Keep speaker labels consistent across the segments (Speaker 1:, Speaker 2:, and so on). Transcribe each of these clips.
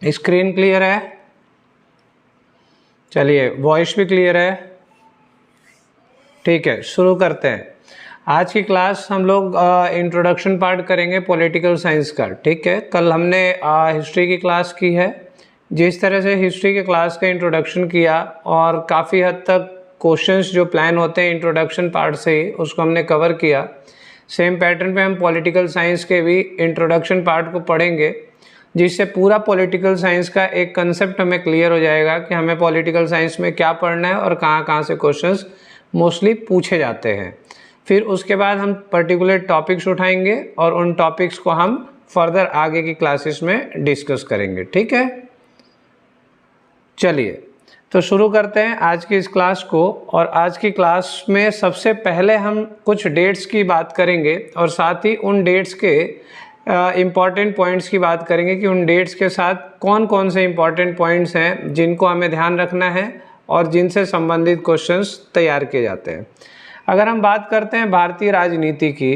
Speaker 1: Screen clear है? चलिए, voice भी क्लियर है? ठीक है, शुरू करते हैं। आज की क्लास हम लोग इंट्रोडक्शन पार्ट करेंगे पॉलिटिकल साइंस का। ठीक है, कल हमने हिस्ट्री की क्लास की है। जिस तरह से हिस्ट्री के क्लास का इंट्रोडक्शन किया और काफ़ी हद तक क्वेश्चंस जो प्लान होते हैं इंट्रोडक्शन पार्ट से ही, उसको हमने कवर किया। सेम पैटर्न पे हम पॉलिटिकल साइंस के भी इंट्रोडक्शन पार्ट को पढ़ेंगे, जिससे पूरा पॉलिटिकल साइंस का एक कंसेप्ट हमें क्लियर हो जाएगा कि हमें पॉलिटिकल साइंस में क्या पढ़ना है और कहाँ कहाँ से क्वेश्चंस मोस्टली पूछे जाते हैं। फिर उसके बाद हम पर्टिकुलर टॉपिक्स उठाएंगे और उन टॉपिक्स को हम फर्दर आगे की क्लासेस में डिस्कस करेंगे। ठीक है, चलिए तो शुरू करते हैं आज की इस क्लास को। और आज की क्लास में सबसे पहले हम कुछ डेट्स की बात करेंगे और साथ ही उन डेट्स के इम्पॉर्टेंट पॉइंट्स की बात करेंगे कि उन डेट्स के साथ कौन कौन से इम्पॉर्टेंट पॉइंट्स हैं जिनको हमें ध्यान रखना है और जिनसे संबंधित क्वेश्चंस तैयार किए जाते हैं। अगर हम बात करते हैं भारतीय राजनीति की,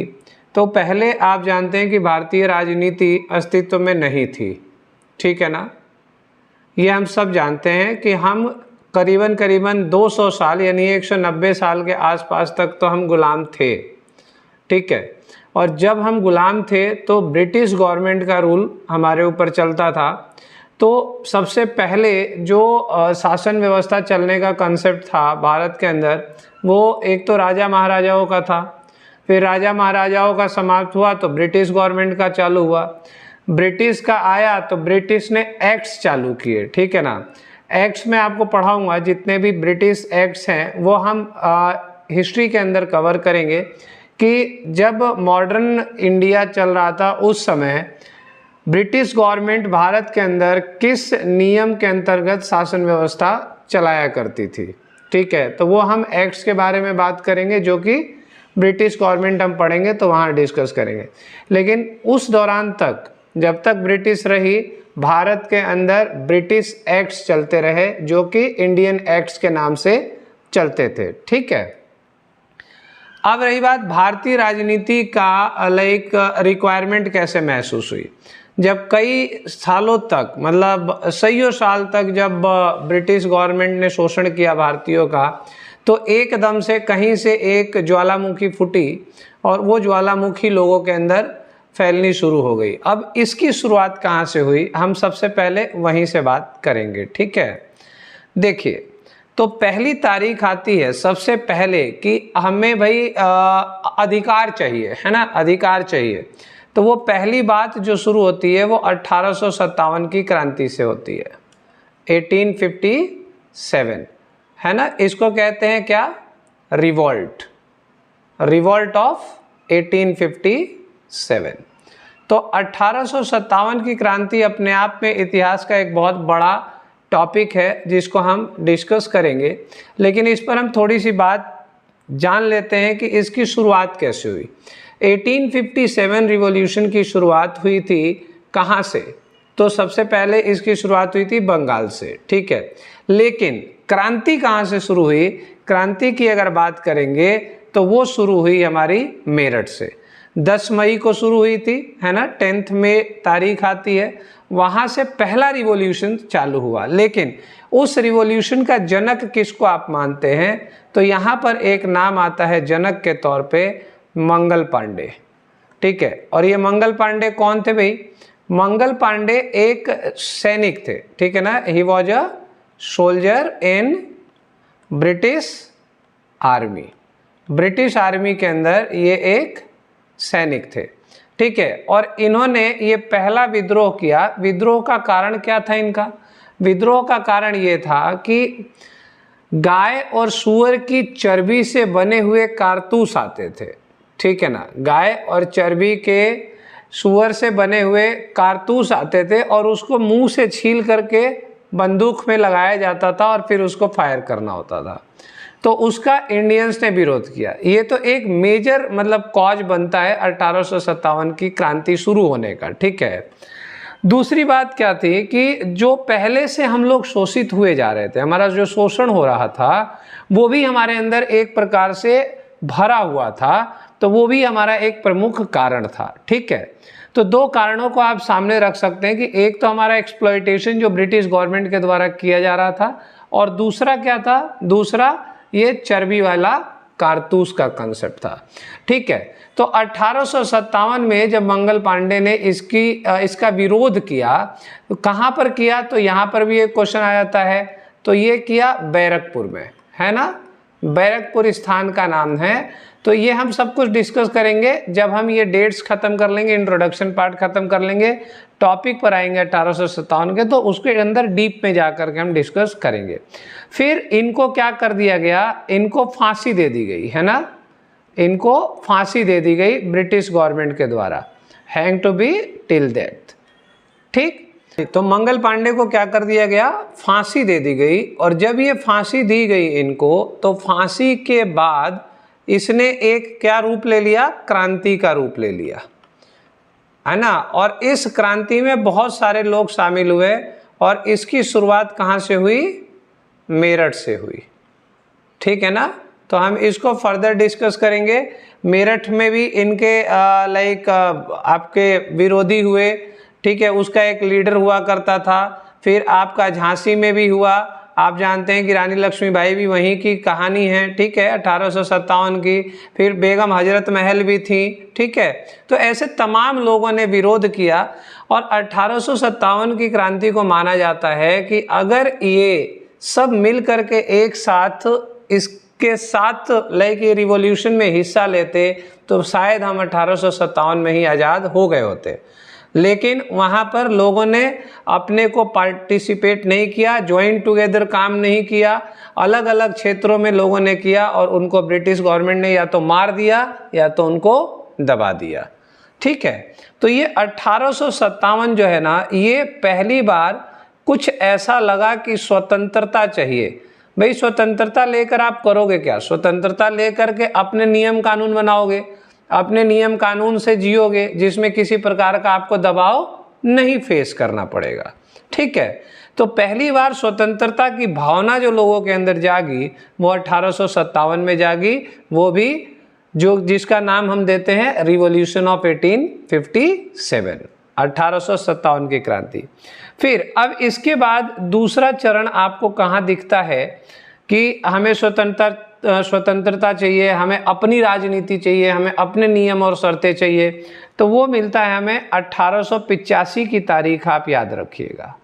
Speaker 1: तो पहले आप जानते हैं कि भारतीय राजनीति अस्तित्व में नहीं थी। ठीक है ना, ये हम सब जानते हैं कि हम करीबन 200 साल यानी 190 साल के आसपास तक तो हम गुलाम थे। ठीक है, और जब हम गुलाम थे तो ब्रिटिश गवर्नमेंट का रूल हमारे ऊपर चलता था। तो सबसे पहले जो शासन व्यवस्था चलने का कंसेप्ट था भारत के अंदर, वो एक तो राजा महाराजाओं का था। फिर राजा महाराजाओं का समाप्त हुआ तो ब्रिटिश गवर्नमेंट का चालू हुआ। ब्रिटिश का आया तो ब्रिटिश ने एक्ट्स चालू किए। ठीक है ना, एक्ट्स में आपको पढ़ाऊंगा, जितने भी ब्रिटिश एक्ट्स हैं वो हम हिस्ट्री के अंदर कवर करेंगे कि जब मॉडर्न इंडिया चल रहा था उस समय ब्रिटिश गवर्नमेंट भारत के अंदर किस नियम के अंतर्गत शासन व्यवस्था चलाया करती थी। ठीक है, तो वो हम एक्ट्स के बारे में बात करेंगे, जो कि ब्रिटिश गवर्नमेंट हम पढ़ेंगे तो वहाँ डिस्कस करेंगे। लेकिन उस दौरान तक, जब तक ब्रिटिश रही, भारत के अंदर ब्रिटिश एक्ट्स चलते रहे, जो कि इंडियन एक्ट्स के नाम से चलते थे। ठीक है, अब रही बात भारतीय राजनीति का लाइक रिक्वायरमेंट कैसे महसूस हुई। जब कई सालों तक, मतलब सैयों साल तक जब ब्रिटिश गवर्नमेंट ने शोषण किया भारतीयों का, तो एकदम से कहीं से एक ज्वालामुखी फूटी और वो ज्वालामुखी लोगों के अंदर फैलनी शुरू हो गई। अब इसकी शुरुआत कहाँ से हुई, हम सबसे पहले वहीं से बात करेंगे। ठीक है, देखिए, तो पहली तारीख आती है सबसे पहले कि हमें भाई अधिकार चाहिए, है ना, अधिकार चाहिए। तो वो पहली बात जो शुरू होती है वो 1857 की क्रांति से होती है, 1857, है ना। इसको कहते हैं क्या, रिवॉल्ट, रिवॉल्ट ऑफ 1857। तो 1857 की क्रांति अपने आप में इतिहास का एक बहुत बड़ा टॉपिक है जिसको हम डिस्कस करेंगे। लेकिन इस पर हम थोड़ी सी बात जान लेते हैं कि इसकी शुरुआत कैसे हुई। 1857 रिवॉल्यूशन की शुरुआत हुई थी कहाँ से, तो सबसे पहले इसकी शुरुआत हुई थी बंगाल से। ठीक है, लेकिन क्रांति कहाँ से शुरू हुई, क्रांति की अगर बात करेंगे तो वो शुरू हुई हमारी मेरठ से। 10 मई को शुरू हुई थी, है ना, 10 मई तारीख आती है, वहाँ से पहला रिवॉल्यूशन चालू हुआ। लेकिन उस रिवॉल्यूशन का जनक किसको आप मानते हैं, तो यहाँ पर एक नाम आता है जनक के तौर पे, मंगल पांडे। ठीक है, और ये मंगल पांडे कौन थे भाई, मंगल पांडे एक सैनिक थे। ठीक है ना, he was a soldier in British army, British army के अंदर ये एक सैनिक थे। ठीक है, और इन्होंने ये पहला विद्रोह किया। विद्रोह का कारण क्या था इनका, विद्रोह का कारण ये था कि गाय और सूअर की चर्बी से बने हुए कारतूस आते थे। ठीक है ना, गाय और चर्बी के, सूअर से बने हुए कारतूस आते थे और उसको मुंह से छील करके बंदूक में लगाया जाता था और फिर उसको फायर करना होता था। तो उसका इंडियंस ने विरोध किया। ये तो एक मेजर मतलब कॉज बनता है 1857 की क्रांति शुरू होने का। ठीक है, दूसरी बात क्या थी कि जो पहले से हम लोग शोषित हुए जा रहे थे, हमारा जो शोषण हो रहा था वो भी हमारे अंदर एक प्रकार से भरा हुआ था, तो वो भी हमारा एक प्रमुख कारण था। ठीक है, तो दो कारणों को आप सामने रख सकते हैं कि एक तो हमारा एक्सप्लॉयटेशन जो ब्रिटिश गवर्नमेंट के द्वारा किया जा रहा था, और दूसरा क्या था, दूसरा ये चर्बी वाला कारतूस का कंसेप्ट था। ठीक है, तो 1857 में जब मंगल पांडे ने इसका विरोध किया, तो कहाँ पर किया, तो यहाँ पर भी एक क्वेश्चन आ जाता है, तो ये किया बैरकपुर में, है ना, बैरकपुर स्थान का नाम है। तो ये हम सब कुछ डिस्कस करेंगे जब हम ये डेट्स खत्म कर लेंगे, इंट्रोडक्शन पार्ट खत्म कर लेंगे, टॉपिक पर आएंगे 1857 के, तो उसके अंदर डीप में जा कर के हम डिस्कस करेंगे। फिर इनको क्या कर दिया गया, इनको फांसी दे दी गई, है ना, इनको फांसी दे दी गई ब्रिटिश गवर्नमेंट के द्वारा, hang to be till death. ठीक, तो मंगल पांडे को क्या कर दिया गया, फांसी दे दी गई। और जब ये फांसी दी गई इनको, तो फांसी के बाद इसने एक क्या रूप ले लिया, क्रांति का रूप ले लिया, है ना। और इस क्रांति में बहुत सारे लोग शामिल हुए, और इसकी शुरुआत कहाँ से हुई, मेरठ से हुई। ठीक है ना, तो हम इसको फर्दर डिस्कस करेंगे। मेरठ में भी इनके आपके विरोधी हुए, ठीक है, उसका एक लीडर हुआ करता था। फिर आपका झांसी में भी हुआ, आप जानते हैं कि रानी लक्ष्मीबाई भी वहीं की कहानी है, ठीक है, 1857 की। फिर बेगम हजरत महल भी थी, ठीक है। तो ऐसे तमाम लोगों ने विरोध किया, और 1857 की क्रांति को माना जाता है कि अगर ये सब मिल करके एक साथ इसके साथ ये रिवॉल्यूशन में हिस्सा लेते, तो शायद हम 1857 में ही आज़ाद हो गए होते। लेकिन वहाँ पर लोगों ने अपने को पार्टिसिपेट नहीं किया, ज्वाइन टुगेदर काम नहीं किया, अलग अलग क्षेत्रों में लोगों ने किया, और उनको ब्रिटिश गवर्नमेंट ने या तो मार दिया या तो उनको दबा दिया। ठीक है, तो ये 1857 जो है ना, ये पहली बार कुछ ऐसा लगा कि स्वतंत्रता चाहिए। भाई स्वतंत्रता लेकर आप करोगे क्या, स्वतंत्रता लेकर के अपने नियम कानून बनाओगे, अपने नियम कानून से जियोगे, जिसमें किसी प्रकार का आपको दबाव नहीं फेस करना पड़ेगा। ठीक है, तो पहली बार स्वतंत्रता की भावना जो लोगों के अंदर जागी, वो 1857 में जागी, वो भी जिसका नाम हम देते हैं रिवॉल्यूशन ऑफ 1857, 1857 की क्रांति। फिर अब इसके बाद दूसरा चरण आपको कहाँ दिखता है कि हमें स्वतंत्रता चाहिए, हमें अपनी राजनीति चाहिए, हमें अपने नियम और शर्तें चाहिए। तो वो मिलता है हमें 1885 की तारीख, आप याद रखिएगा।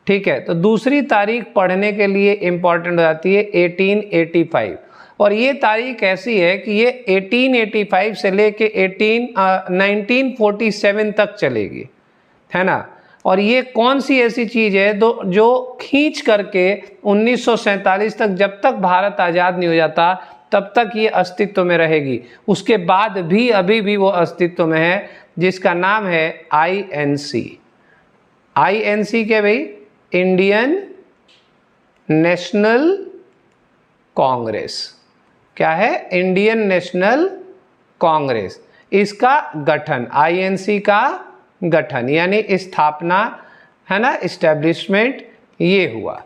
Speaker 1: ठीक है, तो दूसरी तारीख पढ़ने के लिए इम्पॉर्टेंट हो जाती है 1885, और ये तारीख ऐसी है कि ये 1885 से लेके 1947 तक चलेगी, है ना। और ये कौन सी ऐसी चीज़ है जो खींच करके 1947 तक, जब तक भारत आज़ाद नहीं हो जाता तब तक ये अस्तित्व में रहेगी। उसके बाद भी अभी भी वो अस्तित्व में है, जिसका नाम है INC। INC के भाई, इंडियन नेशनल कांग्रेस। क्या है, इंडियन नेशनल कांग्रेस। इसका गठन, INC का गठन यानी स्थापना, है ना, इस्टेब्लिशमेंट, ये हुआ।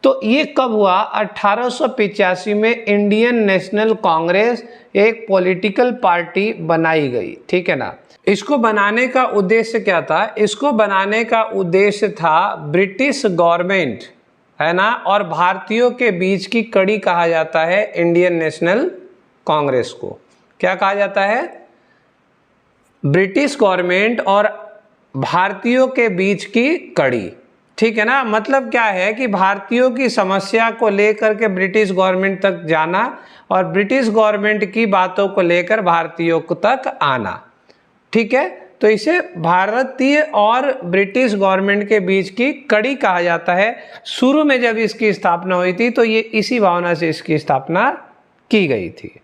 Speaker 1: तो ये कब हुआ, 1885 में इंडियन नेशनल कांग्रेस एक पॉलिटिकल पार्टी बनाई गई। ठीक है ना। इसको बनाने का उद्देश्य क्या था, इसको बनाने का उद्देश्य था ब्रिटिश गवर्नमेंट, है ना, और भारतीयों के बीच की कड़ी कहा जाता है इंडियन नेशनल कांग्रेस को। क्या कहा जाता है, ब्रिटिश गवर्नमेंट और भारतीयों के बीच की कड़ी। ठीक है ना, मतलब क्या है कि भारतीयों की समस्या को लेकर के ब्रिटिश गवर्नमेंट तक जाना, और ब्रिटिश गवर्नमेंट की बातों को लेकर भारतीयों तक आना। ठीक है, तो इसे भारतीय और ब्रिटिश गवर्नमेंट के बीच की कड़ी कहा जाता है। शुरू में जब इसकी स्थापना हुई थी, तो ये इसी भावना से इसकी स्थापना की गई थी।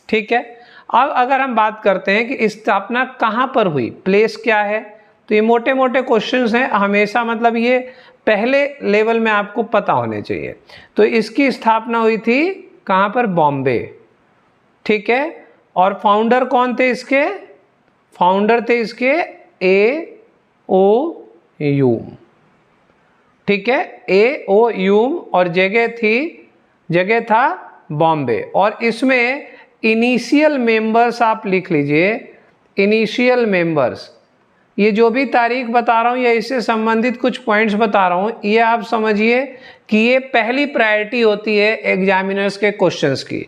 Speaker 1: ठीक है, अब अगर हम बात करते हैं कि स्थापना कहाँ पर हुई, प्लेस क्या है, तो ये मोटे मोटे क्वेश्चंस हैं हमेशा, मतलब ये पहले लेवल में आपको पता होने चाहिए। तो इसकी स्थापना हुई थी कहाँ पर, बॉम्बे। ठीक है, और फाउंडर कौन थे इसके, फाउंडर थे इसके A.O. ह्यूम। ठीक है, A.O. ह्यूम, और जगह था बॉम्बे। और इसमें इनिशियल मेंबर्स आप लिख लीजिए, इनिशियल मेंबर्स ये जो भी तारीख बता रहा हूँ या इससे संबंधित कुछ पॉइंट्स बता रहा हूँ, ये आप समझिए कि ये पहली प्रायोरिटी होती है एग्जामिनर्स के क्वेश्चंस की।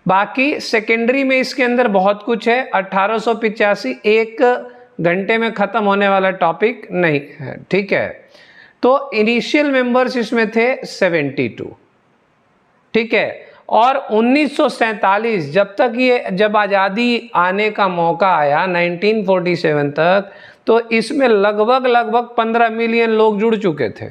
Speaker 1: बाकी सेकेंडरी में इसके अंदर बहुत कुछ है। 1885 एक घंटे में ख़त्म होने वाला टॉपिक नहीं है, ठीक है। तो इनिशियल मेंबर्स इसमें थे 72, ठीक है। और 1947 जब आज़ादी आने का मौका आया 1947 तक, तो इसमें लगभग 15 मिलियन लोग जुड़ चुके थे।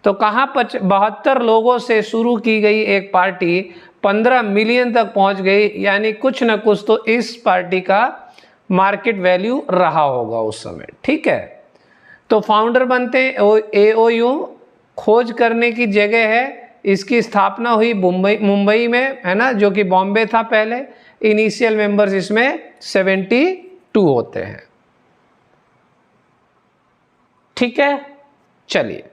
Speaker 1: तो कहाँ 72 लोगों से शुरू की गई एक पार्टी 15 मिलियन तक पहुंच गई, यानी कुछ न कुछ तो इस पार्टी का मार्केट वैल्यू रहा होगा उस समय, ठीक है। तो फाउंडर बनते हैं AOU, खोज करने की जगह है। इसकी स्थापना हुई मुंबई में, है ना, जो कि बॉम्बे था पहले। इनिशियल मेंबर्स इसमें 72 होते हैं, ठीक है। चलिए,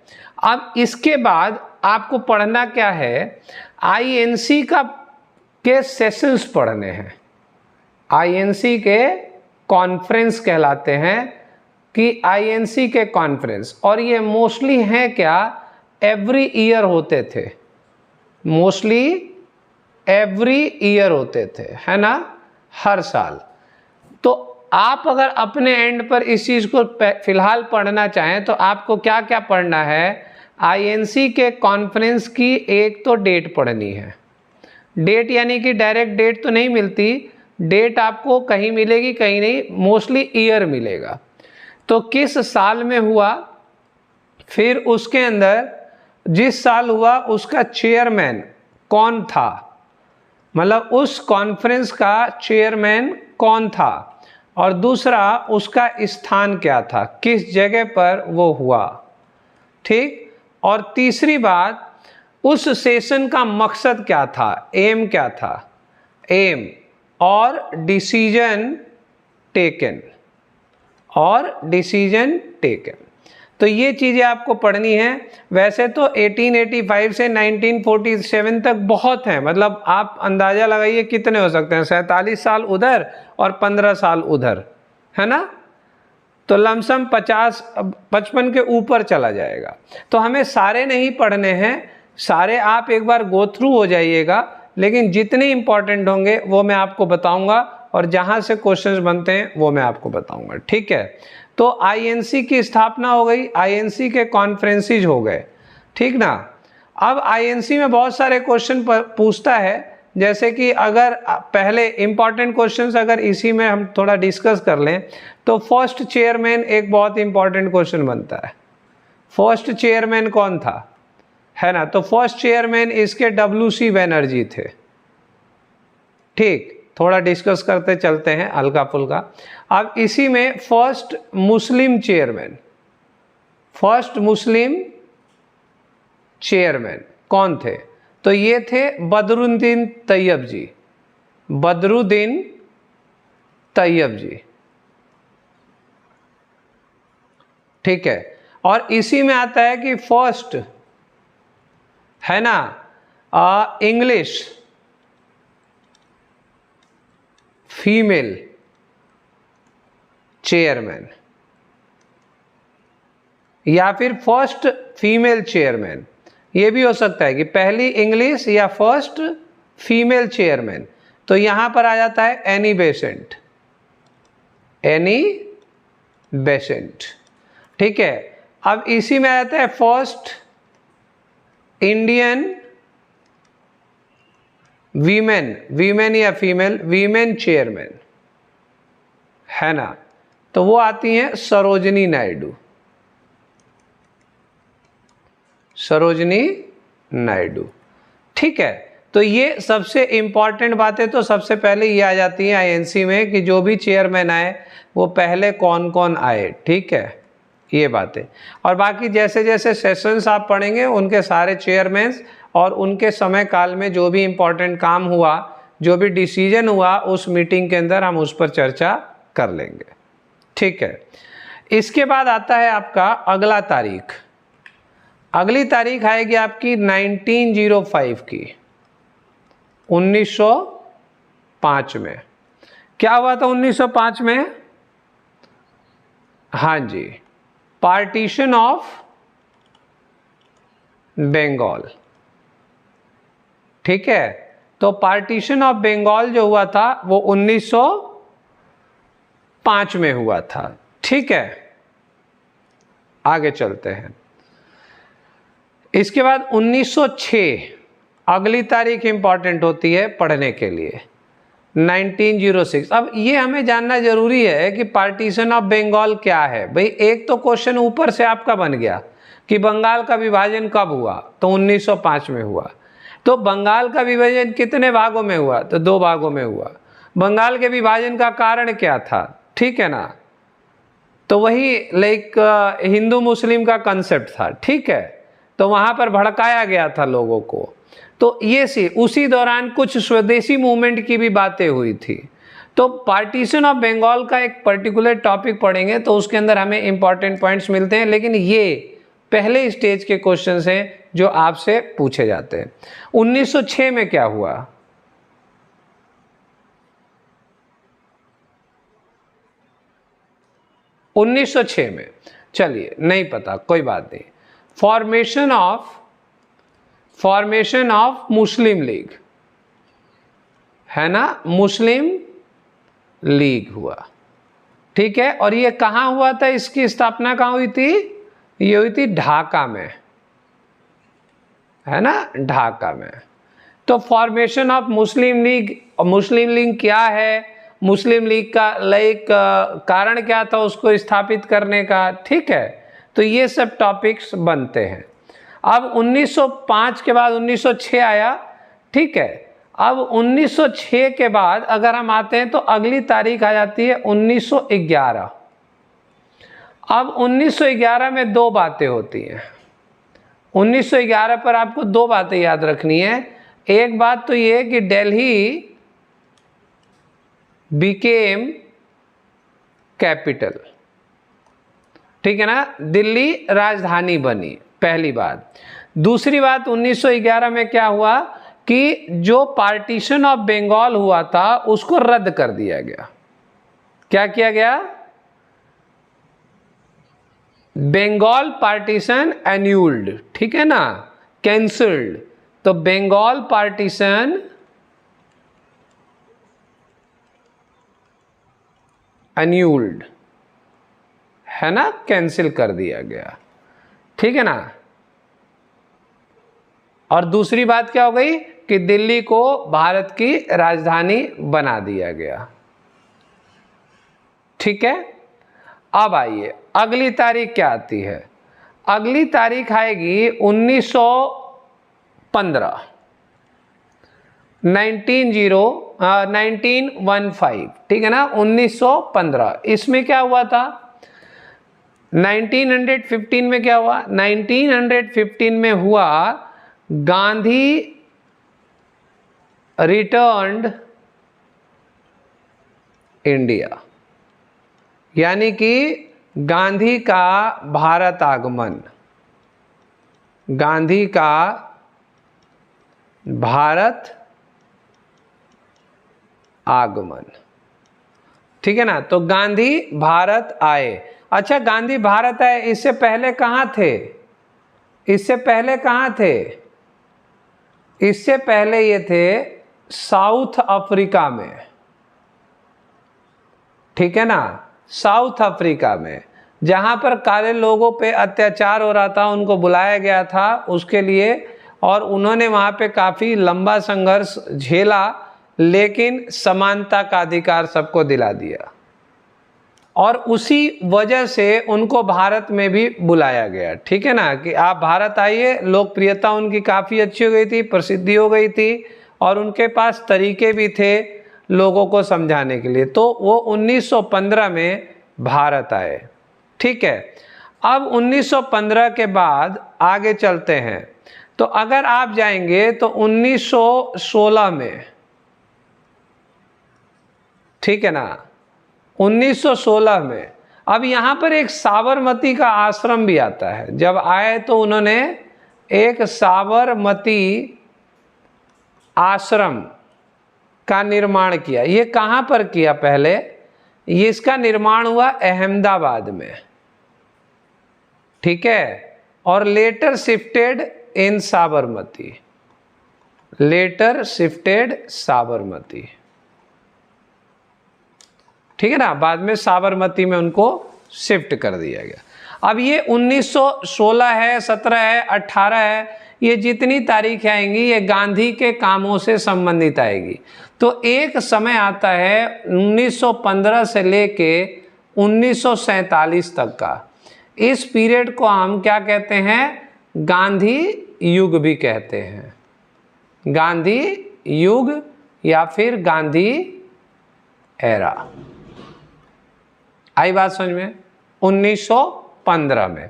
Speaker 1: अब इसके बाद आपको पढ़ना क्या है, INC के सेशंस पढ़ने हैं। INC के कॉन्फ्रेंस कहलाते हैं, कि INC के कॉन्फ्रेंस, और ये मोस्टली हैं क्या, एवरी ईयर होते थे, मोस्टली एवरी ईयर होते थे, है ना, हर साल। तो आप अगर अपने एंड पर इस चीज़ को फिलहाल पढ़ना चाहें तो आपको क्या क्या पढ़ना है, INC के कॉन्फ्रेंस की एक तो डेट पढ़नी है। डेट यानी कि डायरेक्ट डेट तो नहीं मिलती, डेट आपको कहीं मिलेगी कहीं नहीं, मोस्टली ईयर मिलेगा। तो किस साल में हुआ, फिर उसके अंदर जिस साल हुआ उसका चेयरमैन कौन था, मतलब उस कॉन्फ्रेंस का चेयरमैन कौन था, और दूसरा उसका स्थान क्या था, किस जगह पर वो हुआ, ठीक। और तीसरी बात, उस सेशन का मकसद क्या था, एम क्या था, एम, और डिसीजन टेकन, तो ये चीज़ें आपको पढ़नी है। वैसे तो 1885 से 1947 तक बहुत हैं, मतलब आप अंदाज़ा लगाइए कितने हो सकते हैं, 47 साल उधर और 15 साल उधर, है ना, तो लमसम 55 के ऊपर चला जाएगा। तो हमें सारे नहीं पढ़ने हैं, सारे आप एक बार गो थ्रू हो जाइएगा, लेकिन जितने इंपॉर्टेंट होंगे वो मैं आपको बताऊंगा, और जहाँ से क्वेश्चंस बनते हैं वो मैं आपको बताऊंगा, ठीक है। तो INC की स्थापना हो गई, INC के कॉन्फ्रेंसेज हो गए, ठीक ना। अब INC में बहुत सारे क्वेश्चन पूछता है, जैसे कि अगर पहले इंपॉर्टेंट क्वेश्चंस अगर इसी में हम थोड़ा डिस्कस कर लें, तो फर्स्ट चेयरमैन एक बहुत इंपॉर्टेंट क्वेश्चन बनता है। फर्स्ट चेयरमैन कौन था, है ना, तो फर्स्ट चेयरमैन इसके WC बनर्जी थे, ठीक। थोड़ा डिस्कस करते चलते हैं हल्का फुल्का। अब इसी में फर्स्ट मुस्लिम चेयरमैन कौन थे, तो ये थे बदरुद्दीन तैयब जी, ठीक है। और इसी में आता है कि फर्स्ट, है ना, इंग्लिश फीमेल चेयरमैन, या फिर फर्स्ट फीमेल चेयरमैन, ये भी हो सकता है कि पहली इंग्लिश या फर्स्ट फीमेल चेयरमैन। तो यहां पर आ जाता है एनी बेसेंट, ठीक है। अब इसी में आ जाता है फर्स्ट इंडियन वीमेन या फीमेल वीमेन चेयरमैन, है ना, तो वो आती हैं सरोजनी नायडू, ठीक है। तो ये सबसे इंपॉर्टेंट बातें तो सबसे पहले ये आ जाती हैं INC में, कि जो भी चेयरमैन आए वो पहले कौन कौन आए, ठीक है, ये बातें। और बाकी जैसे जैसे सेशंस आप पढ़ेंगे उनके सारे चेयरमैन और उनके समय काल में जो भी इम्पोर्टेंट काम हुआ, जो भी डिसीजन हुआ उस मीटिंग के अंदर, हम उस पर चर्चा कर लेंगे, ठीक है। इसके बाद आता है आपका अगला तारीख। अगली तारीख आएगी आपकी 1905 की, 1905 में। क्या हुआ था 1905 में, हाँ जी, पार्टीशन ऑफ बंगाल। ठीक है, तो पार्टीशन ऑफ बंगाल जो हुआ था वो 1905 में हुआ था। ठीक है, आगे चलते हैं। इसके बाद 1906, अगली तारीख इंपॉर्टेंट होती है पढ़ने के लिए, 1906। अब ये हमें जानना जरूरी है कि पार्टीशन ऑफ बंगाल क्या है। भाई एक तो क्वेश्चन ऊपर से आपका बन गया कि बंगाल का विभाजन कब हुआ, तो 1905 में हुआ। तो बंगाल का विभाजन कितने भागों में हुआ, तो 2 भागों में हुआ। बंगाल के विभाजन का कारण क्या था, ठीक है ना, तो वही हिंदू मुस्लिम का कंसेप्ट था। ठीक है, तो वहां पर भड़काया गया था लोगों को। तो ये उसी दौरान कुछ स्वदेशी मूवमेंट की भी बातें हुई थी। तो पार्टीशन ऑफ बंगाल का एक पर्टिकुलर टॉपिक पढ़ेंगे तो उसके अंदर हमें इंपॉर्टेंट पॉइंट्स मिलते हैं, लेकिन ये पहले स्टेज के क्वेश्चंस हैं जो आपसे पूछे जाते हैं। 1906 में क्या हुआ, में, चलिए नहीं पता कोई बात नहीं। फॉर्मेशन ऑफ मुस्लिम लीग है ना, मुस्लिम लीग हुआ। ठीक है, और ये कहाँ हुआ था, इसकी स्थापना कहाँ हुई थी, ये हुई थी ढाका में, है ना, ढाका में। तो formation of Muslim league, Muslim league क्या है, मुस्लिम लीग का कारण क्या था उसको स्थापित करने का। ठीक है, तो ये सब टॉपिक्स बनते हैं। अब 1905 के बाद 1906 आया। ठीक है, अब 1906 के बाद अगर हम आते हैं तो अगली तारीख आ जाती है 1911। अब 1911 में 2 बातें होती हैं। 1911 पर आपको 2 बातें याद रखनी है। एक बात तो ये कि दिल्ली बिकेम कैपिटल, ठीक है ना, दिल्ली राजधानी बनी, पहली बात। दूसरी बात 1911 में क्या हुआ कि जो पार्टीशन ऑफ बंगाल हुआ था उसको रद्द कर दिया गया। क्या किया गया, बंगाल पार्टीशन एन्यूल्ड, ठीक है ना, कैंसल्ड। तो बंगाल पार्टीशन एन्यूल्ड, है ना, कैंसिल कर दिया गया। ठीक है ना। और दूसरी बात क्या हो गई कि दिल्ली को भारत की राजधानी बना दिया गया। ठीक है, अब आइए अगली तारीख क्या आती है। अगली तारीख आएगी 1915, 1915, ठीक है ना, 1915। इसमें क्या हुआ था, 1915 में क्या हुआ, 1915 में हुआ गांधी रिटर्न्ड इंडिया, यानी कि गांधी का भारत आगमन, गांधी का भारत आगमन। ठीक है ना, तो गांधी भारत आए। अच्छा, गांधी भारत आए, इससे पहले कहाँ थे, इससे पहले कहाँ थे, इससे पहले ये थे साउथ अफ्रीका में। ठीक है ना, साउथ अफ्रीका में, जहां पर काले लोगों पे अत्याचार हो रहा था, उनको बुलाया गया था उसके लिए, और उन्होंने वहां पे काफी लंबा संघर्ष झेला, लेकिन समानता का अधिकार सबको दिला दिया, और उसी वजह से उनको भारत में भी बुलाया गया। ठीक है ना, कि आप भारत आइए। लोकप्रियता उनकी काफ़ी अच्छी हो गई थी, प्रसिद्धि हो गई थी, और उनके पास तरीके भी थे लोगों को समझाने के लिए। तो वो 1915 में भारत आए। ठीक है, अब 1915 के बाद आगे चलते हैं। तो अगर आप जाएंगे तो 1916 में, ठीक है ना, 1916 में। अब यहाँ पर एक साबरमती का आश्रम भी आता है। जब आए तो उन्होंने एक साबरमती आश्रम का निर्माण किया। ये कहाँ पर किया, पहले ये इसका निर्माण हुआ अहमदाबाद में, ठीक है, और later shifted in Sabarmati, later shifted Sabarmati, ठीक है ना, बाद में साबरमती में उनको शिफ्ट कर दिया गया। अब ये 1916 है, 17 है, 18 है, ये जितनी तारीखें आएंगी ये गांधी के कामों से संबंधित आएगी। तो एक समय आता है 1915 से लेके 1947 तक का, इस पीरियड को हम क्या कहते हैं, गांधी युग भी कहते हैं, गांधी युग या फिर गांधी एरा। आई बात समझ में? 1915 में।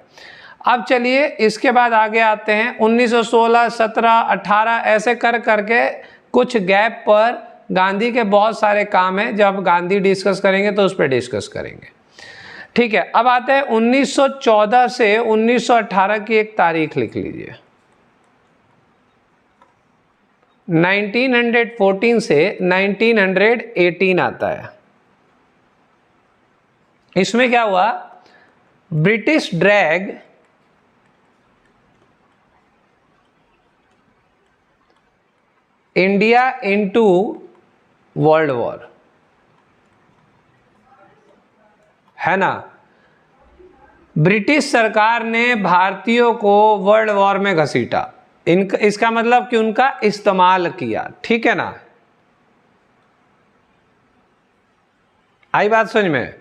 Speaker 1: अब चलिए इसके बाद आगे आते हैं 1916, 17, 18 ऐसे कर करके कुछ गैप पर गांधी के बहुत सारे काम हैं, जब गांधी डिस्कस करेंगे तो उस पर डिस्कस करेंगे, ठीक है। अब आते हैं 1914 से 1918 की एक तारीख लिख लीजिए। 1914 से 1918 आता है। इसमें क्या हुआ, British drag India into world war, है ना, ब्रिटिश सरकार ने भारतीयों को वर्ल्ड वॉर में घसीटा, इसका मतलब कि उनका इस्तेमाल किया, ठीक है ना। आई बात समझ में?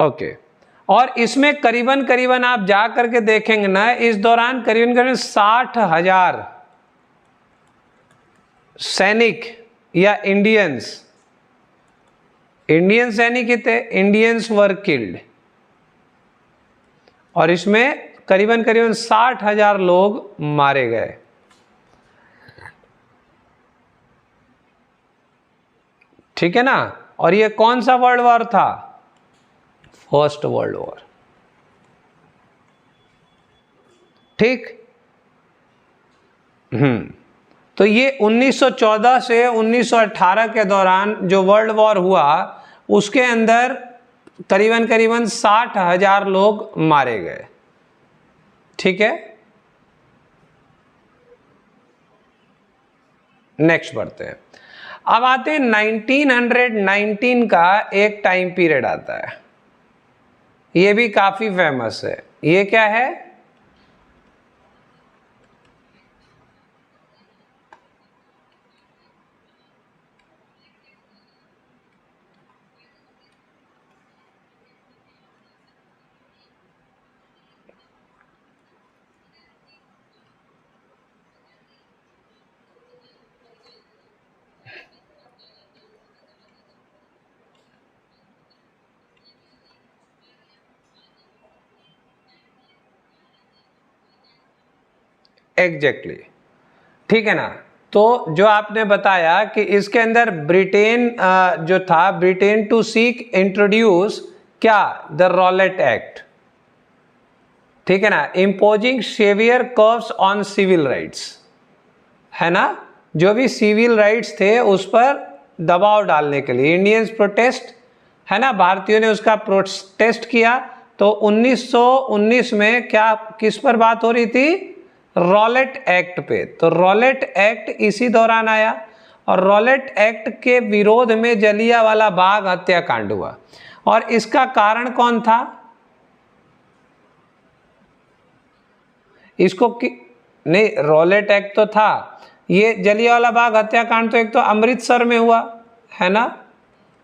Speaker 1: ओके। और इसमें करीबन करीबन आप जा करके देखेंगे ना, इस दौरान करीबन करीबन 60,000 सैनिक या इंडियन सैनिक ही थे, इंडियंस वर किल्ड, और इसमें करीबन करीबन 60,000 लोग मारे गए, ठीक है ना। और ये कौन सा वर्ल्ड वॉर था? फर्स्ट वर्ल्ड वॉर, ठीक। तो ये 1914 से 1918 के दौरान जो वर्ल्ड वॉर हुआ, उसके अंदर करीबन करीबन 60,000 लोग मारे गए, ठीक है। नेक्स्ट बढ़ते हैं। अब आते हैं 1919 का एक टाइम पीरियड आता है, ये भी काफी फेमस है। ये क्या है? एग्जैक्टली, ठीक है ना। तो जो आपने बताया कि इसके अंदर ब्रिटेन जो था, ब्रिटेन टू सीक इंट्रोड्यूस क्या, द रॉलेट एक्ट, ठीक है ना, imposing severe curbs on civil rights, है ना, जो भी सिविल राइट्स थे उस पर दबाव डालने के लिए इंडियंस प्रोटेस्ट, है ना, भारतीयों ने उसका प्रोटेस्ट किया। तो 1919 में क्या, किस पर बात हो रही थी? रॉलेट एक्ट पे। तो रॉलेट एक्ट इसी दौरान आया, और रॉलेट एक्ट के विरोध में जलियांवाला बाग हत्याकांड हुआ। और इसका कारण कौन था? इसको नहीं, रॉलेट एक्ट तो था, ये जलियांवाला बाग हत्याकांड तो एक तो अमृतसर में हुआ, है ना,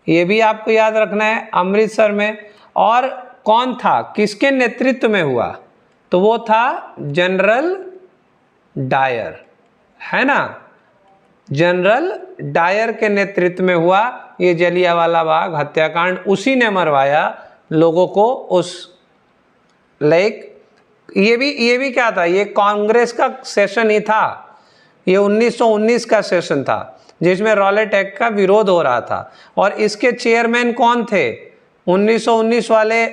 Speaker 1: ये भी आपको याद रखना है, अमृतसर में। और कौन था, किसके नेतृत्व में हुआ? तो वो था जनरल डायर, है ना, जनरल डायर के नेतृत्व में हुआ ये जलियांवाला बाग हत्याकांड। उसी ने मरवाया लोगों को उस लाइक। ये भी क्या था, ये कांग्रेस का सेशन ही था, ये 1919 का सेशन था जिसमें रॉलेट एक्ट का विरोध हो रहा था। और इसके चेयरमैन कौन थे? 1919 वाले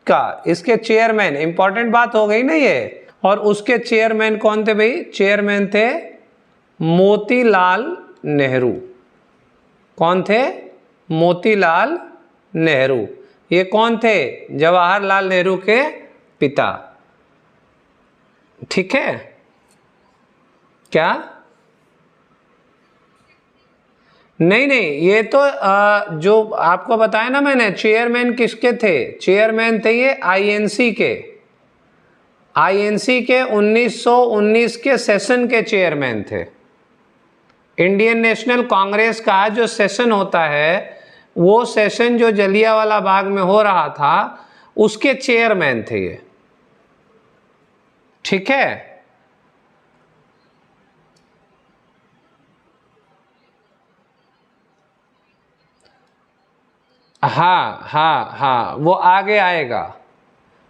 Speaker 1: का इसके चेयरमैन, इंपॉर्टेंट बात हो गई ना ये। और उसके चेयरमैन कौन थे भाई? चेयरमैन थे मोतीलाल नेहरू। कौन थे? मोतीलाल नेहरू। ये कौन थे? जवाहरलाल नेहरू के पिता। ठीक है, क्या? नहीं नहीं, ये तो जो आपको बताया ना मैंने, चेयरमैन किसके थे? चेयरमैन थे ये आईएनसी के। आईएनसी के 1919 के सेशन के चेयरमैन थे। इंडियन नेशनल कांग्रेस का जो सेशन होता है, वो सेशन जो जलियांवाला बाग में हो रहा था, उसके चेयरमैन थे ये। ठीक है, हाँ हाँ हाँ, वो आगे आएगा।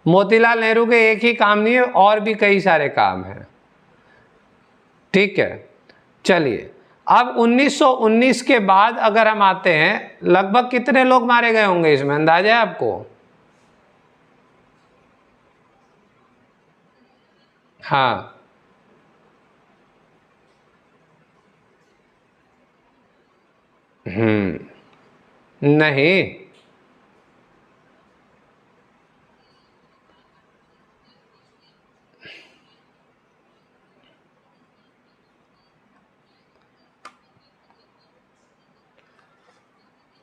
Speaker 1: मोतीलाल नेहरू के एक ही काम नहीं है, और भी कई सारे काम हैं। ठीक है, चलिए अब 1919 के बाद अगर हम आते हैं, लगभग कितने लोग मारे गए होंगे इसमें, अंदाजा है आपको? हाँ, नहीं,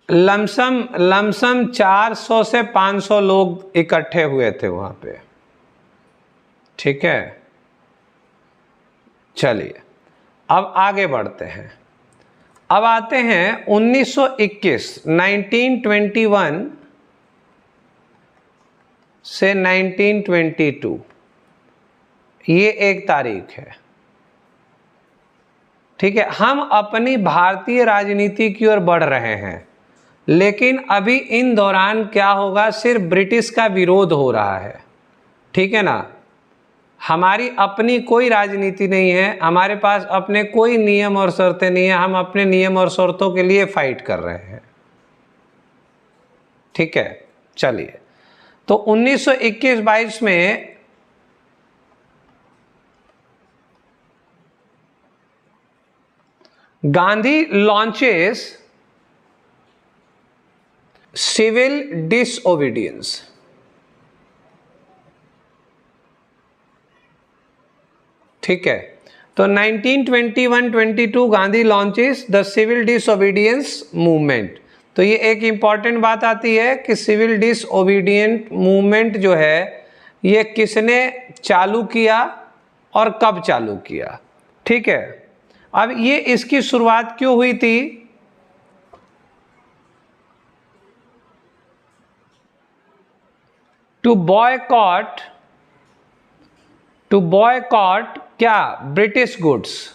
Speaker 1: लमसम लमसम 400 से 500 लोग इकट्ठे हुए थे वहां पे। ठीक है, चलिए अब आगे बढ़ते हैं। अब आते हैं 1921, 1921 से 1922, ये एक तारीख है। ठीक है, हम अपनी भारतीय राजनीति की ओर बढ़ रहे हैं, लेकिन अभी इन दौरान क्या होगा, सिर्फ ब्रिटिश का विरोध हो रहा है। ठीक है ना, हमारी अपनी कोई राजनीति नहीं है, हमारे पास अपने कोई नियम और शर्तें नहीं है, हम अपने नियम और शर्तों के लिए फाइट कर रहे हैं। ठीक है, चलिए तो 1921-22 में गांधी लॉन्चेस सिविल डिसओबीडियंस। ठीक है, तो 1921-22 Gandhi launches the civil disobedience movement. तो ये एक इंपॉर्टेंट बात आती है कि सिविल डिसओबीडियंट मूवमेंट जो है, ये किसने चालू किया और कब चालू किया। ठीक है, अब ये इसकी शुरुआत क्यों हुई थी? टू बॉयकॉट क्या? ब्रिटिश गुड्स,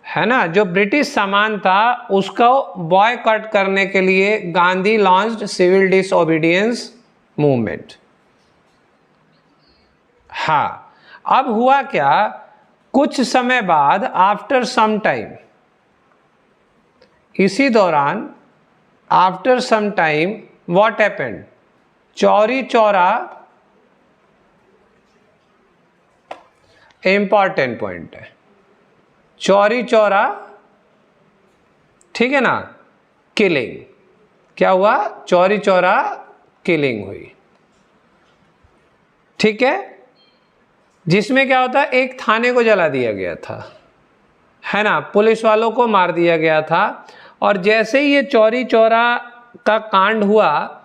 Speaker 1: है ना, जो ब्रिटिश सामान था उसको बॉयकॉट करने के लिए Gandhi launched civil disobedience movement. हाँ, अब हुआ क्या, कुछ समय बाद, आफ्टर सम टाइम, इसी दौरान after some time what happened, Chauri Chaura, important point है, चौरी चौरा, ठीक है ना, किलिंग। क्या हुआ? चौरी चौरा किलिंग हुई। ठीक है, जिसमें क्या होता है, एक थाने को जला दिया गया था, है ना, पुलिस वालों को मार दिया गया था। और जैसे ही ये चौरी चौरा का कांड हुआ,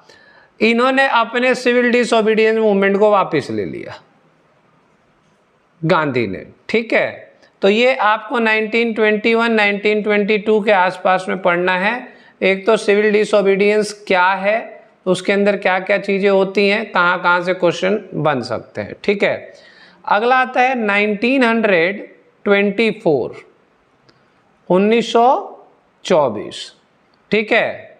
Speaker 1: इन्होंने अपने सिविल डिसओबीडियंस मूवमेंट को वापस ले लिया, गांधी ने। ठीक है, तो ये आपको 1921 1922 के आसपास में पढ़ना है। एक तो सिविल डिसओबीडियंस क्या है, उसके अंदर क्या क्या चीज़ें होती हैं, कहाँ कहाँ से क्वेश्चन बन सकते हैं। ठीक है, अगला आता है 1924, 1924। ठीक है,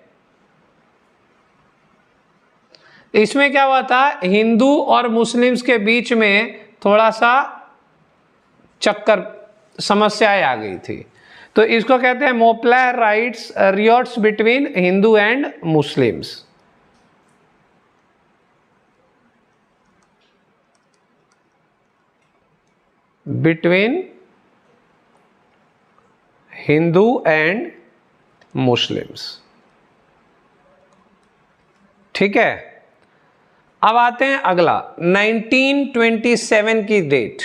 Speaker 1: इसमें क्या हुआ था, हिंदू और मुस्लिम्स के बीच में थोड़ा सा चक्कर, समस्याएं आ गई थी। तो इसको कहते हैं Moplah riots riots between Hindu and Muslims. Between Hindu and Muslims. ठीक है, अब आते हैं अगला 1927 की डेट।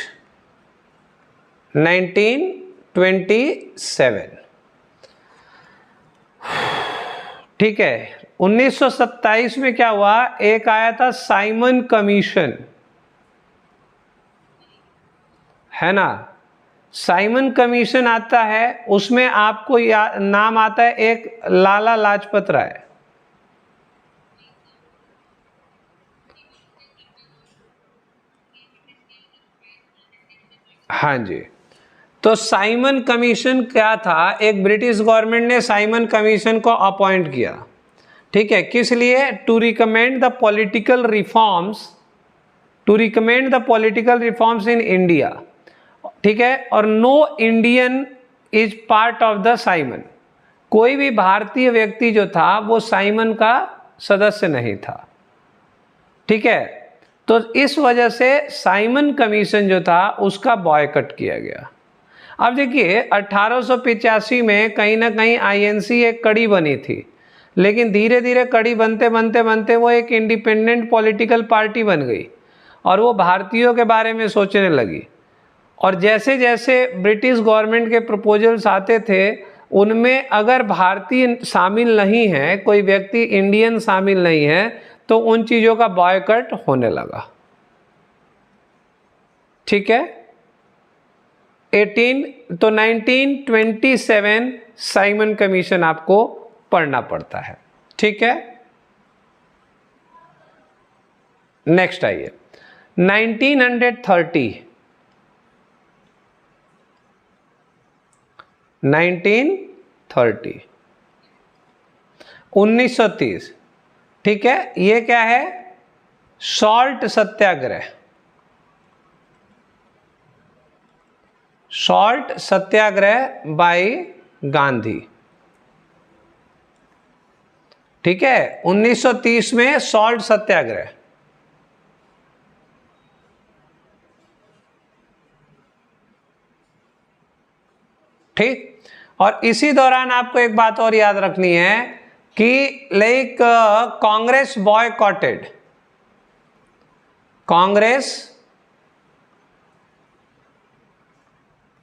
Speaker 1: 1927, ठीक है। 1927 में क्या हुआ, एक आया था साइमन कमीशन, है ना। साइमन कमीशन आता है, उसमें आपको नाम आता है एक लाला लाजपत राय। हाँ जी, तो साइमन कमीशन क्या था, एक ब्रिटिश गवर्नमेंट ने साइमन कमीशन को अपॉइंट किया। ठीक है, किस लिए, to recommend the political reforms, to recommend the political reforms in India. ठीक है, और no Indian is part of the Simon, कोई भी भारतीय व्यक्ति जो था वो साइमन का सदस्य नहीं था। ठीक है, तो इस वजह से साइमन कमीशन जो था उसका बॉयकट किया गया। अब देखिए 1885 में कहीं ना कहीं आईएनसी एक कड़ी बनी थी, लेकिन धीरे धीरे कड़ी बनते बनते बनते वो एक इंडिपेंडेंट पॉलिटिकल पार्टी बन गई और वो भारतीयों के बारे में सोचने लगी। और जैसे जैसे ब्रिटिश गवर्नमेंट के प्रपोजल्स आते थे, उनमें अगर भारतीय शामिल नहीं है, कोई व्यक्ति इंडियन शामिल नहीं है, तो उन चीज़ों का बॉयकट होने लगा। ठीक है, 1927 साइमन कमीशन आपको पढ़ना पड़ता है। ठीक है, नेक्स्ट आइए 1930, 1930। ठीक है, ये क्या है, सॉल्ट सत्याग्रह, सॉल्ट सत्याग्रह बाय गांधी। ठीक है, 1930 में सॉल्ट सत्याग्रह। ठीक, और इसी दौरान आपको एक बात और याद रखनी है कि like Congress boycotted, Congress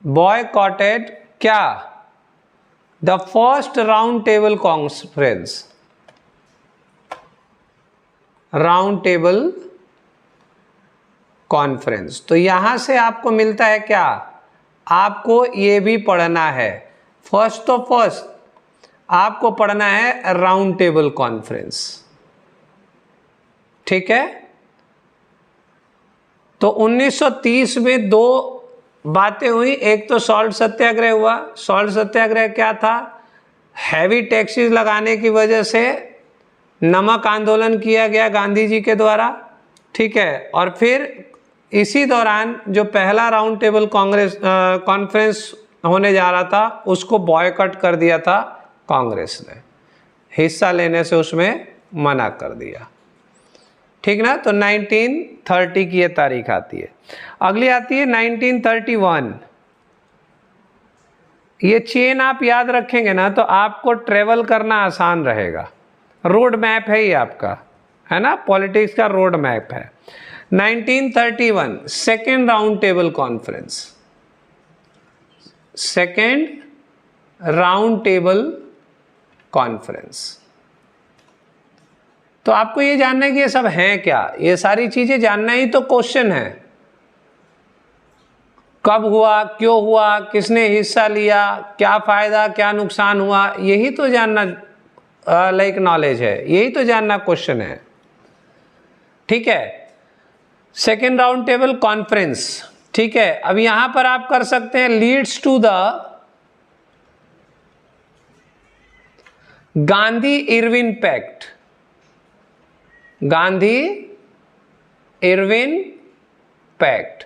Speaker 1: boycotted क्या, the first round table conference, round table conference. तो यहां से आपको मिलता है क्या, आपको ये भी पढ़ना है, फर्स्ट आपको पढ़ना है राउंड टेबल कॉन्फ्रेंस। ठीक है, तो 1930 में दो बातें हुई, एक तो सॉल्ट सत्याग्रह हुआ। सॉल्ट सत्याग्रह क्या था, हैवी टैक्सेस लगाने की वजह से नमक आंदोलन किया गया गांधी जी के द्वारा। ठीक है, और फिर इसी दौरान जो पहला राउंड टेबल कॉन्फ्रेंस होने जा रहा था, उसको बॉयकॉट कर दिया था कांग्रेस ने, हिस्सा लेने से उसमें मना कर दिया। ठीक ना, तो 1930 की ये तारीख आती है। अगली आती है 1931। ये चेन आप याद रखेंगे ना तो आपको ट्रेवल करना आसान रहेगा। रोड मैप है ये आपका, है ना, पॉलिटिक्स का रोड मैप है। 1931 second round table conference, second round table conference. तो आपको ये जानना है कि ये सब है क्या, ये सारी चीजें जानना ही तो क्वेश्चन है। कब हुआ, क्यों हुआ, किसने हिस्सा लिया, क्या फायदा क्या नुकसान हुआ, यही तो जानना लाइक नॉलेज है, यही तो जानना क्वेश्चन है। ठीक है, सेकेंड राउंड टेबल कॉन्फ्रेंस। ठीक है, अब यहां पर आप कर सकते हैं leads to the Gandhi Irwin pact, Gandhi Irwin pact.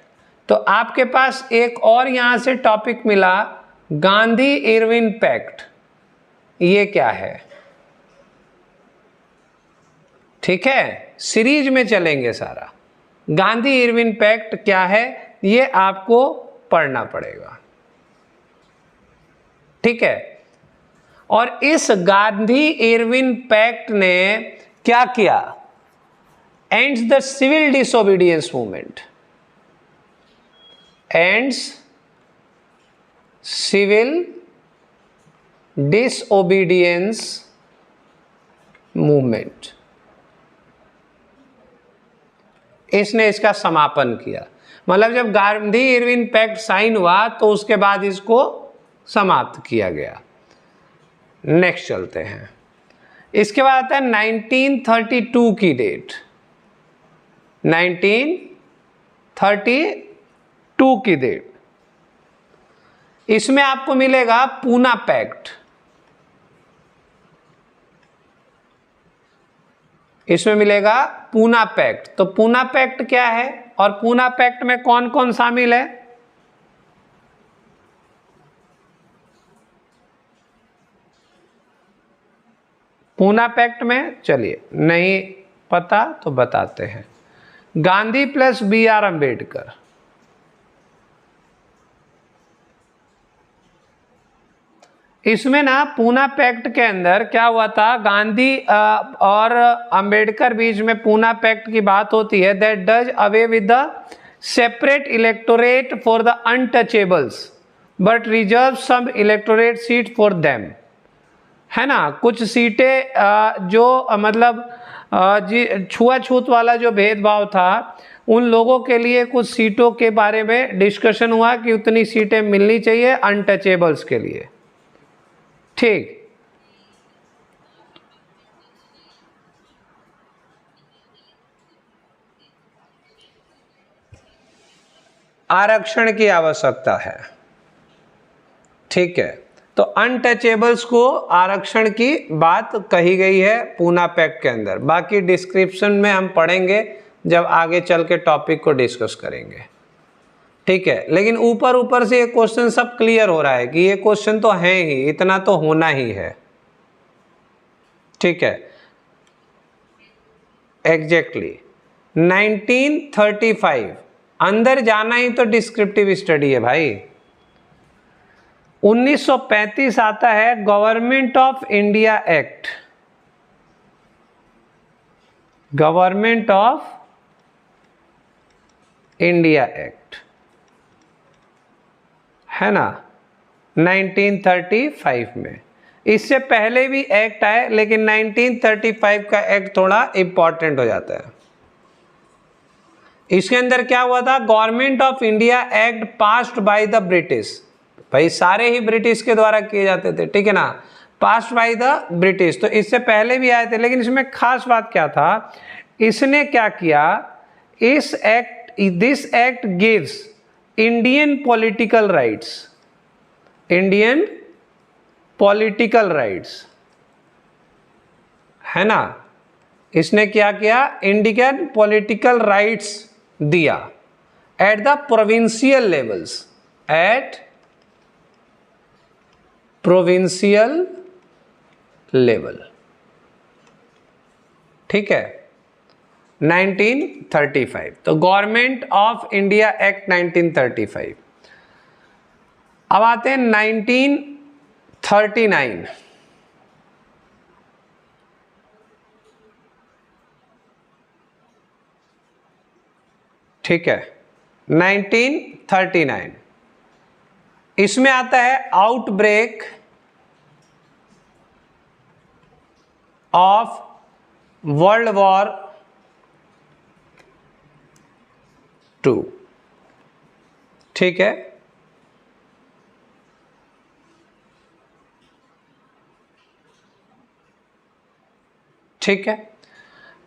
Speaker 1: तो आपके पास एक और यहां से टॉपिक मिला, गांधी इरविन पैक्ट, ये क्या है। ठीक है, सीरीज में चलेंगे सारा। गांधी इरविन पैक्ट क्या है ये आपको पढ़ना पड़ेगा। ठीक है। और इस गांधी इरविन पैक्ट ने क्या किया? Ends the civil disobedience movement, ends civil disobedience movement, इसने इसका समापन किया। मतलब जब गांधी इरविन पैक्ट साइन हुआ तो उसके बाद इसको समाप्त किया गया। नेक्स्ट चलते हैं। इसके बाद आता है 1932 की डेट, 1932 की डेट। इसमें आपको मिलेगा पूना पैक्ट, इसमें मिलेगा पूना पैक्ट। तो पूना पैक्ट क्या है और पूना पैक्ट में कौन कौन शामिल है? पूना पैक्ट में, चलिए नहीं पता तो बताते हैं, गांधी प्लस BR अम्बेडकर, इसमें ना पूना पैक्ट के अंदर क्या हुआ था, गांधी और अंबेडकर बीच में पूना पैक्ट की बात होती है, that does away with the separate electorate for the untouchables but reserve some electorate seat for them, है ना। कुछ सीटें जो मतलब छुआछूत वाला जो भेदभाव था उन लोगों के लिए कुछ सीटों के बारे में डिस्कशन हुआ कि उतनी सीटें मिलनी चाहिए अनटचेबल्स के लिए, ठीक। आरक्षण की आवश्यकता है, ठीक है। तो अनटचेबल्स को आरक्षण की बात कही गई है पूना पैक्ट के अंदर। बाकी डिस्क्रिप्शन में हम पढ़ेंगे जब आगे चल के टॉपिक को डिस्कस करेंगे, ठीक है। लेकिन ऊपर ऊपर से ये क्वेश्चन सब क्लियर हो रहा है कि ये क्वेश्चन तो है ही, इतना तो होना ही है, ठीक है। एग्जैक्टली 1935, अंदर जाना ही तो डिस्क्रिप्टिव स्टडी है भाई। 1935 आता है government of India act, government of India act, है ना, 1935 में। इससे पहले भी एक्ट आए लेकिन 1935 का एक्ट थोड़ा इंपॉर्टेंट हो जाता है। इसके अंदर क्या हुआ था, government of India act passed by the British, भाई सारे ही ब्रिटिश के द्वारा किए जाते थे, ठीक है ना, पास्ड बाय द ब्रिटिश। तो इससे पहले भी आए थे लेकिन इसमें खास बात क्या था, इसने क्या किया, इस act, this act gives Indian political rights, Indian political rights, है ना। इसने क्या किया, इंडियन पॉलिटिकल राइट्स दिया at the provincial levels, at provincial level, ठीक है। 1935, तो गवर्नमेंट ऑफ इंडिया एक्ट 1935। अब आते हैं 1939, ठीक है। 1939 इसमें आता है आउटब्रेक ऑफ वर्ल्ड वॉर 2, ठीक है। ठीक है,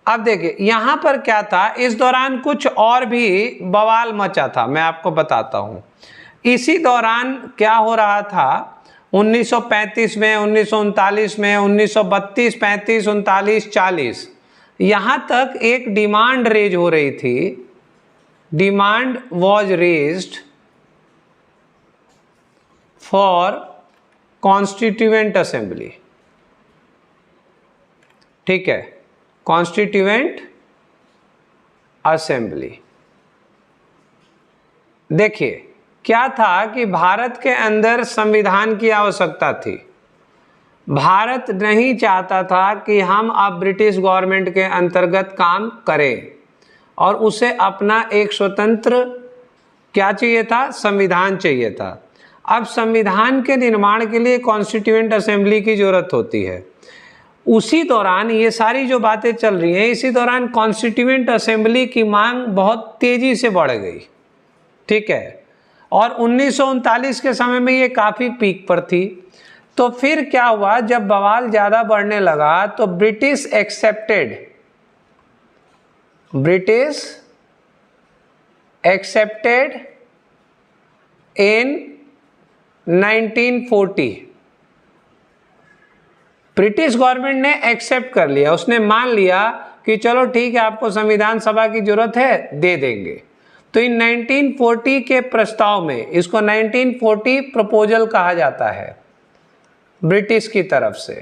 Speaker 1: अब देखिए यहां पर क्या था, इस दौरान कुछ और भी बवाल मचा था, मैं आपको बताता हूं। इसी दौरान क्या हो रहा था, 1935 में, 1939 में, 1932, 35, 39, 40, यहां तक एक डिमांड रेज हो रही थी, demand was raised for constituent assembly, ठीक है, कॉन्स्टिट्यूएंट असेंबली। देखिए क्या था कि भारत के अंदर संविधान की आवश्यकता थी। भारत नहीं चाहता था कि हम अब ब्रिटिश गवर्नमेंट के अंतर्गत काम करें और उसे अपना एक स्वतंत्र क्या चाहिए था, संविधान चाहिए था। अब संविधान के निर्माण के लिए कॉन्स्टिट्यूएंट असेंबली की जरूरत होती है। उसी दौरान ये सारी जो बातें चल रही हैं, इसी दौरान कॉन्स्टिट्यूएंट असेंबली की मांग बहुत तेजी से बढ़ गई, ठीक है। और 1939 के समय में ये काफ़ी पीक पर थी। तो फिर क्या हुआ, जब बवाल ज़्यादा बढ़ने लगा तो British accepted in 1940। British government ने एक्सेप्ट कर लिया, उसने मान लिया कि चलो ठीक है, आपको संविधान सभा की जरूरत है, दे देंगे। तो इन 1940 के प्रस्ताव में, इसको 1940 प्रपोजल कहा जाता है, ब्रिटिश की तरफ से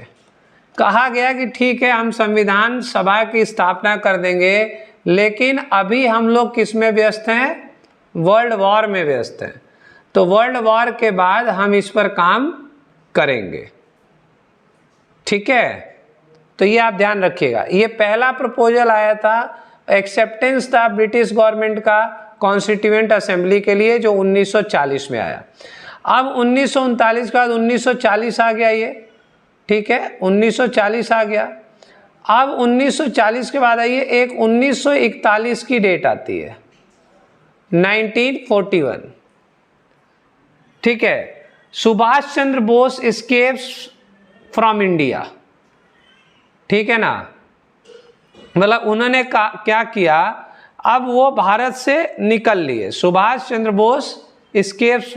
Speaker 1: कहा गया कि ठीक है, हम संविधान सभा की स्थापना कर देंगे, लेकिन अभी हम लोग किस में व्यस्त हैं, वर्ल्ड वॉर में व्यस्त हैं। तो वर्ल्ड वॉर के बाद हम इस पर काम करेंगे, ठीक है। तो ये आप ध्यान रखिएगा, ये पहला प्रपोजल आया था, एक्सेप्टेंस था ब्रिटिश गवर्नमेंट का कॉन्स्टिट्यूएंट असेंबली के लिए, जो 1940 में आया। अब 1939 के बाद 1940 आ गया ये, ठीक है, 1940 आ गया। अब 1940 के बाद आइए, एक 1941 की डेट आती है, 1941, ठीक है। Subhash Chandra Bose escapes from India, ठीक है ना। मतलब उन्होंने क्या किया, अब वो भारत से निकल लिए। Subhash Chandra Bose escapes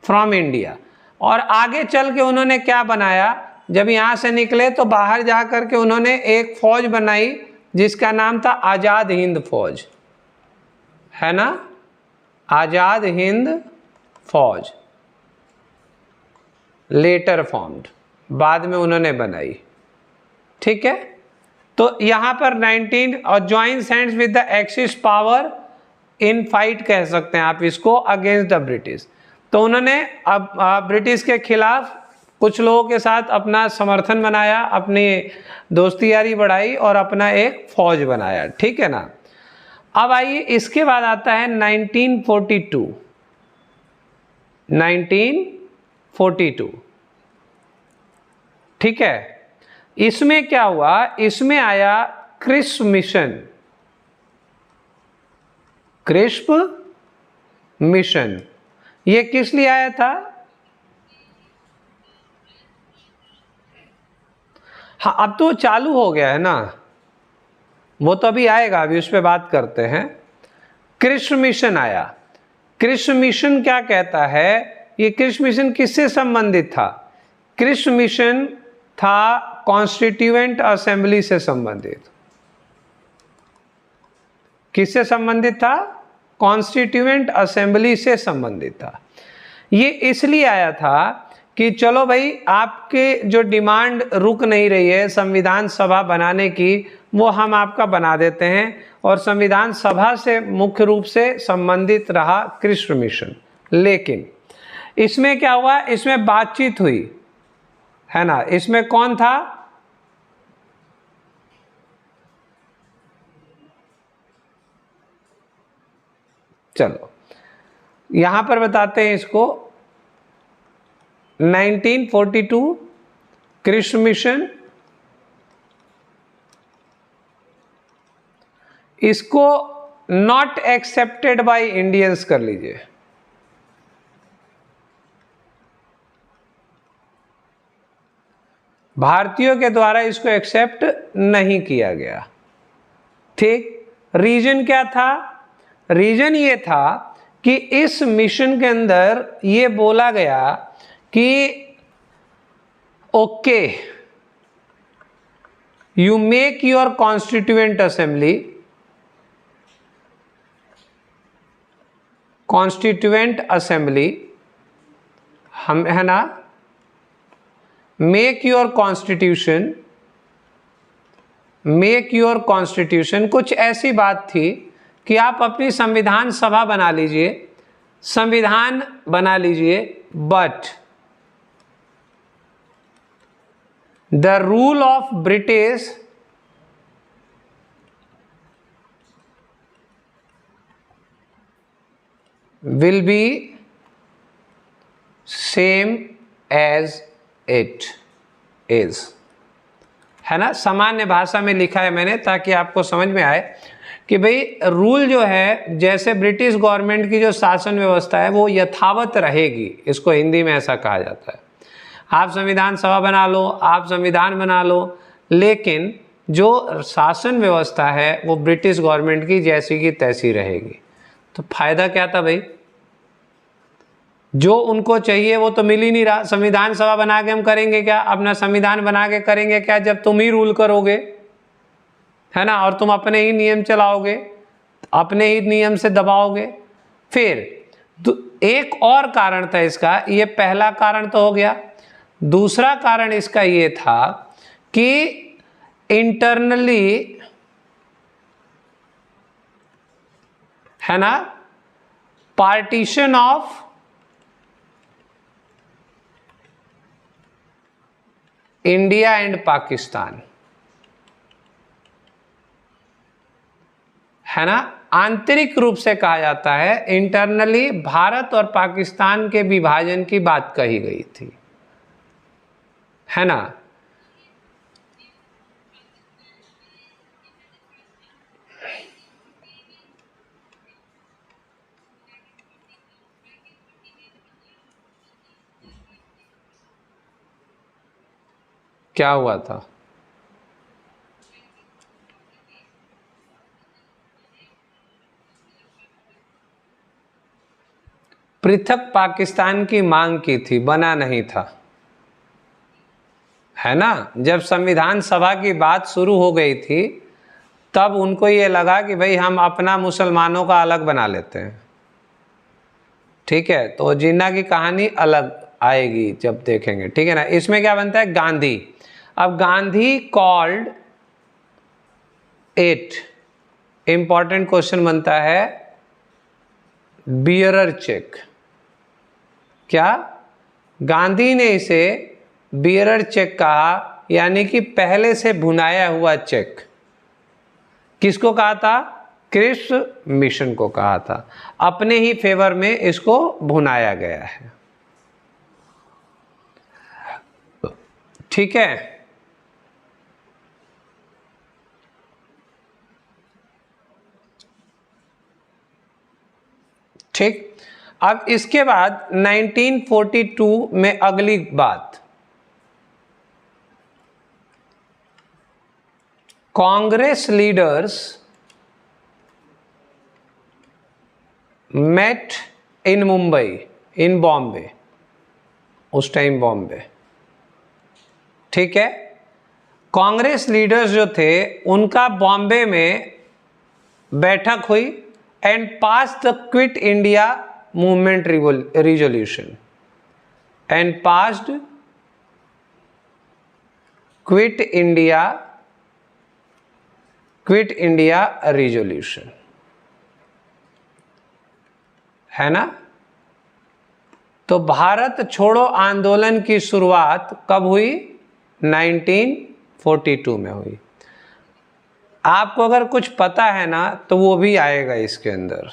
Speaker 1: from India. और आगे चल के उन्होंने क्या बनाया, जब यहाँ से निकले तो बाहर जा कर के उन्होंने एक फौज बनाई जिसका नाम था आज़ाद हिंद फौज, है ना, आज़ाद हिंद फौज, लेटर फॉर्म्ड, बाद में उन्होंने बनाई, ठीक है। तो यहाँ पर 19 और joins hands with the axis power in fight कह सकते हैं आप इसको, अगेंस्ट द ब्रिटिश। तो उन्होंने अब ब्रिटिश के खिलाफ कुछ लोगों के साथ अपना समर्थन बनाया, अपनी दोस्ती यारी बढ़ाई और अपना एक फौज बनाया, ठीक है ना। अब आइए, इसके बाद आता है 1942, ठीक है। इसमें क्या हुआ, इसमें आया क्रिस्प मिशन। ये किस लिए आया था, हाँ अब तो चालू हो गया है ना, वो तो अभी आएगा, अभी उस पर बात करते हैं। क्रिस्प मिशन आया। क्रिस्प मिशन क्या कहता है, ये क्रिस्प मिशन किससे संबंधित था, क्रिस्प मिशन था कॉन्स्टिट्यूएंट असेंबली से संबंधित। किससे संबंधित था, कॉन्स्टिट्यूएंट असेंबली से संबंधित था। ये इसलिए आया था कि चलो भाई, आपके जो डिमांड रुक नहीं रही है संविधान सभा बनाने की, वो हम आपका बना देते हैं। और संविधान सभा से मुख्य रूप से संबंधित रहा क्रिस्प मिशन। लेकिन इसमें क्या हुआ, इसमें बातचीत हुई, है ना। इसमें कौन था, चलो यहां पर बताते हैं इसको। 1942 क्रिस्प मिशन, इसको नॉट एक्सेप्टेड बाय इंडियंस कर लीजिए। भारतीयों के द्वारा इसको एक्सेप्ट नहीं किया गया, ठीक। रीजन क्या था, रीजन ये था कि इस मिशन के अंदर ये बोला गया कि okay, you make your constituent assembly, हम, है ना, मेक योर कॉन्स्टिट्यूशन, कुछ ऐसी बात थी कि आप अपनी संविधान सभा बना लीजिए, संविधान बना लीजिए, but the rule of British will be same as it is, है ना। सामान्य भाषा में लिखा है मैंने ताकि आपको समझ में आए कि भाई रूल जो है, जैसे ब्रिटिश गवर्नमेंट की जो शासन व्यवस्था है वो यथावत रहेगी, इसको हिंदी में ऐसा कहा जाता है। आप संविधान सभा बना लो, आप संविधान बना लो, लेकिन जो शासन व्यवस्था है वो ब्रिटिश गवर्नमेंट की जैसी की तैसी रहेगी। तो फायदा क्या था भाई, जो उनको चाहिए वो तो मिल ही नहीं रहा। संविधान सभा बना के हम करेंगे क्या, अपना संविधान बना के करेंगे क्या, जब तुम ही रूल करोगे, है ना, और तुम अपने ही नियम चलाओगे, अपने ही नियम से दबाओगे। फिर एक और कारण था इसका, ये पहला कारण तो हो गया। दूसरा कारण इसका ये था कि इंटरनली, है ना, partition of India and Pakistan, है ना, आंतरिक रूप से कहा जाता है, इंटरनली भारत और पाकिस्तान के विभाजन की बात कही गई थी, है ना। क्या हुआ था, पृथक पाकिस्तान की मांग की थी, बना नहीं था, है ना। जब संविधान सभा की बात शुरू हो गई थी तब उनको ये लगा कि भाई हम अपना मुसलमानों का अलग बना लेते हैं, ठीक है। तो जिन्ना की कहानी अलग आएगी जब देखेंगे, ठीक है ना। इसमें क्या बनता है, गांधी। अब Gandhi called it, important question बनता है, बियरर चेक। क्या, गांधी ने इसे बियरर चेक कहा, यानी कि पहले से भुनाया हुआ चेक। किसको कहा था, क्रिप्स मिशन को कहा था। अपने ही फेवर में इसको भुनाया गया है, ठीक है। ठीक, अब इसके बाद 1942 में अगली बात, Congress leaders met in Mumbai, in Bombay, उस टाइम बॉम्बे, ठीक है। कांग्रेस लीडर्स जो थे उनका बॉम्बे में बैठक हुई and pass the quit India movement resolution, and passed quit India resolution, है ना। तो भारत छोड़ो आंदोलन की शुरुआत कब हुई, 1942 में हुई। आपको अगर कुछ पता है ना तो वो भी आएगा इसके अंदर,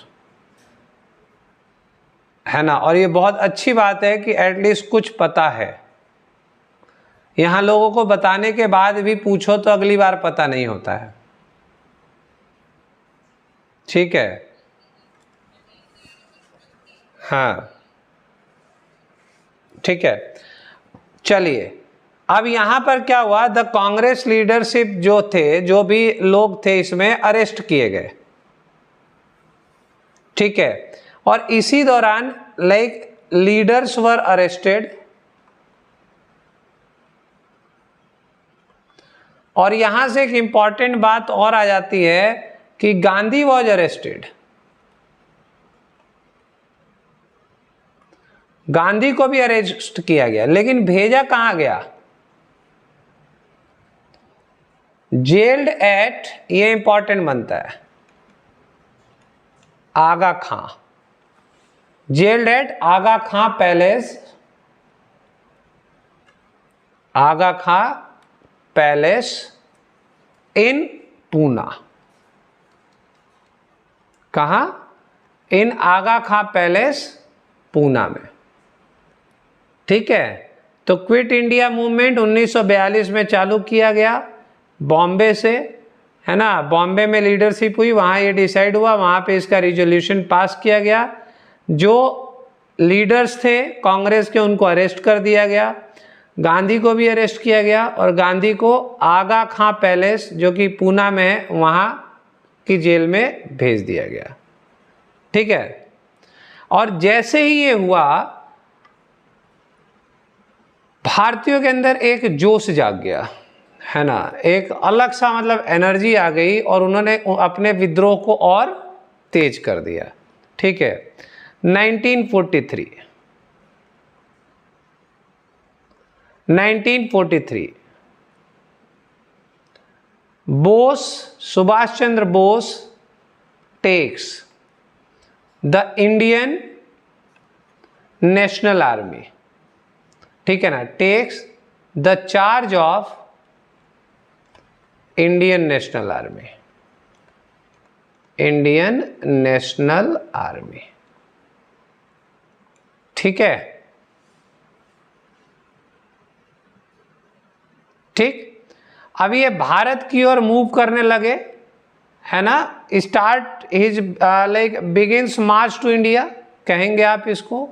Speaker 1: है ना। और ये बहुत अच्छी बात है कि एटलीस्ट कुछ पता है। यहाँ लोगों को बताने के बाद भी पूछो तो अगली बार पता नहीं होता है, ठीक है। हाँ, ठीक है, चलिए। अब यहां पर क्या हुआ, द कांग्रेस लीडरशिप जो थे, जो भी लोग थे इसमें अरेस्ट किए गए, ठीक है। और इसी दौरान लीडर्स वर अरेस्टेड, और यहां से एक इंपॉर्टेंट बात और आ जाती है कि गांधी वॉज अरेस्टेड। गांधी को भी अरेस्ट किया गया, लेकिन भेजा कहां गया, जेल्ड एट, ये इंपॉर्टेंट बनता है, आगा खां, जेल्ड एट आगा खां पैलेस, आगा खां पैलेस इन पूना। कहां? इन आगा खां पैलेस पूना में। ठीक है, तो क्विट इंडिया मूवमेंट 1942 में चालू किया गया बॉम्बे से, है ना। बॉम्बे में लीडरशिप हुई, वहाँ ये डिसाइड हुआ, वहाँ पे इसका रिजोल्यूशन पास किया गया। जो लीडर्स थे कांग्रेस के उनको अरेस्ट कर दिया गया, गांधी को भी अरेस्ट किया गया और गांधी को आगा खां पैलेस जो कि पूना में है वहाँ की जेल में भेज दिया गया। ठीक है, और जैसे ही ये हुआ भारतीयों के अंदर एक जोश जाग गया, है ना, एक अलग सा मतलब एनर्जी आ गई और उन्होंने अपने विद्रोह को और तेज कर दिया। ठीक है, 1943 Bose, Subhash Chandra Bose takes the Indian national Army, ठीक है ना, takes the charge of Indian national Army, Indian national Army. ठीक है, ठीक। अब ये भारत की ओर मूव करने लगे, है ना। Start his like begins march to India, कहेंगे आप इसको,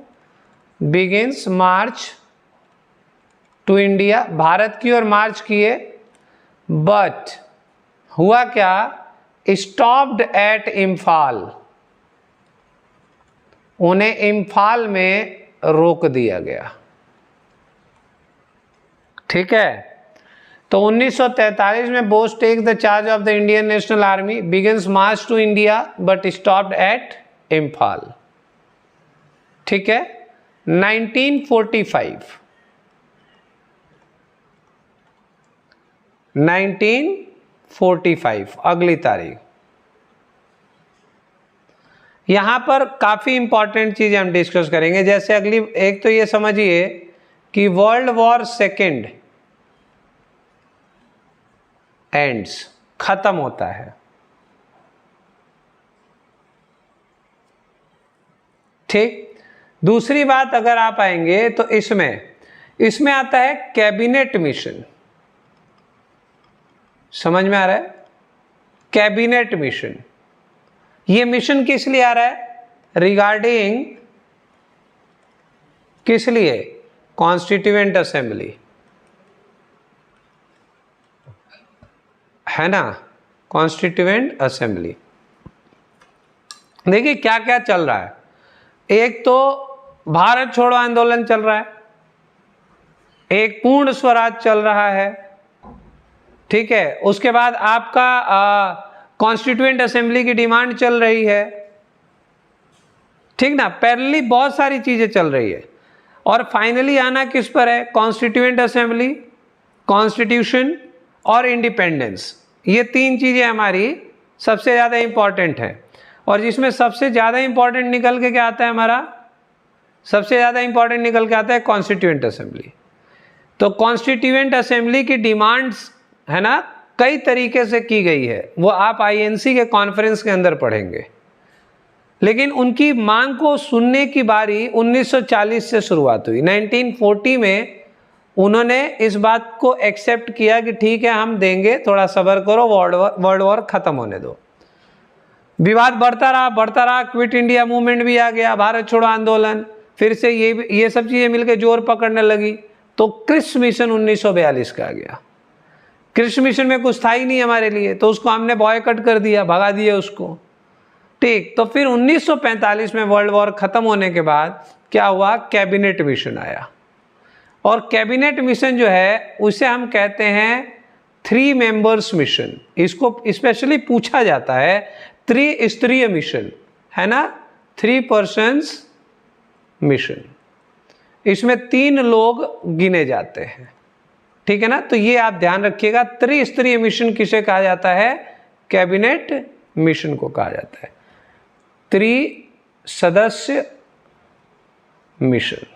Speaker 1: begins march to India, Bharat की ओर मार्च किए। बट हुआ क्या, स्टॉप्ड एट इम्फाल, उन्हें इम्फाल में रोक दिया गया। ठीक है, तो 1943 में Bose takes the charge of the Indian national army, begins march to India but stopped at Imphal. ठीक है, 1945 अगली तारीख। यहां पर काफी इंपॉर्टेंट चीजें हम डिस्कस करेंगे। जैसे अगली एक तो ये समझिए कि वर्ल्ड वॉर सेकेंड एंड्स, खत्म होता है। ठीक, दूसरी बात अगर आप आएंगे तो इसमें आता है कैबिनेट मिशन। समझ में आ रहा है, कैबिनेट मिशन। ये मिशन किस लिए आ रहा है, रिगार्डिंग किस लिए, कॉन्स्टिट्यूएंट असेंबली, है ना, कॉन्स्टिट्यूएंट असेंबली। देखिए क्या क्या चल रहा है। एक तो भारत छोड़ो आंदोलन चल रहा है, एक पूर्ण स्वराज चल रहा है। ठीक है, उसके बाद आपका कॉन्स्टिट्यूएंट असेंबली की डिमांड चल रही है। ठीक ना, पैरेलली बहुत सारी चीजें चल रही है और फाइनली आना किस पर है, कॉन्स्टिट्यूएंट असेंबली, कॉन्स्टिट्यूशन और इंडिपेंडेंस। ये तीन चीजें हमारी सबसे ज्यादा इंपॉर्टेंट है। और जिसमें सबसे ज्यादा इंपॉर्टेंट निकल के क्या आता है, हमारा सबसे ज्यादा इंपॉर्टेंट निकल के आता है कॉन्स्टिट्यूएंट असेंबली। तो कॉन्स्टिट्यूएंट असेंबली की डिमांड्स, है ना, कई तरीके से की गई है, वो आप आईएनसी के कॉन्फ्रेंस के अंदर पढ़ेंगे। लेकिन उनकी मांग को सुनने की बारी 1940 से शुरुआत हुई। 1940 में उन्होंने इस बात को एक्सेप्ट किया कि ठीक है हम देंगे, थोड़ा सब्र करो, वर्ल्ड वॉर खत्म होने दो। विवाद बढ़ता रहा, क्विट इंडिया मूवमेंट भी आ गया, भारत छोड़ो आंदोलन, फिर से ये सब चीजें मिलकर जोर पकड़ने लगी। तो क्रिस मिशन 1942 का आ गया। क्रिस मिशन में कुछ था ही नहीं हमारे लिए, तो उसको हमने बॉयकॉट कर दिया, भगा दिया उसको। ठीक, तो फिर 1945 में वर्ल्ड वॉर खत्म होने के बाद क्या हुआ, कैबिनेट मिशन आया। और कैबिनेट मिशन जो है उसे हम कहते हैं 3 मेंबर्स मिशन। इसको स्पेशली पूछा जाता है त्रिस्तरीय मिशन, है ना, 3 पर्सन्स मिशन। इसमें 3 लोग गिने जाते हैं। ठीक है ना, तो ये आप ध्यान रखिएगा, त्रिस्तरीय मिशन किसे कहा जाता है, कैबिनेट मिशन को कहा जाता है। त्रिसदस्य मिशन,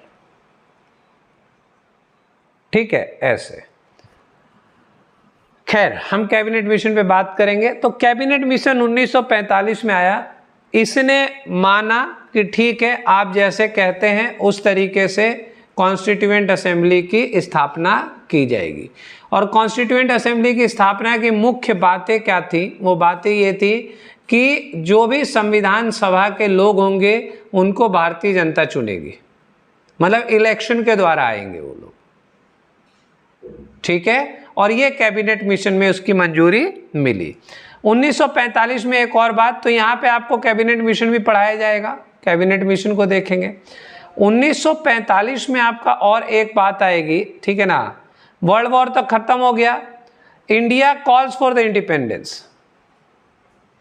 Speaker 1: ठीक है, ऐसे। खैर, हम कैबिनेट मिशन पे बात करेंगे। तो कैबिनेट मिशन 1945 में आया। इसने माना कि ठीक है, आप जैसे कहते हैं उस तरीके से कॉन्स्टिट्यूएंट असेंबली की स्थापना की जाएगी। और कॉन्स्टिट्यूएंट असेंबली की स्थापना की मुख्य बातें क्या थी? वो बातें ये थी कि जो भी संविधान सभा के लोग होंगे उनको भारतीय जनता चुनेगी, मतलब इलेक्शन के द्वारा आएंगे वो लोग, ठीक है। और ये कैबिनेट मिशन में उसकी मंजूरी मिली। 1945 में एक और बात, तो यहाँ पे आपको कैबिनेट मिशन भी पढ़ाया जाएगा, कैबिनेट मिशन को देखेंगे। 1945 में आपका और एक बात आएगी, ठीक है ना, वर्ल्ड वॉर तक खत्म हो गया, India calls for the independence,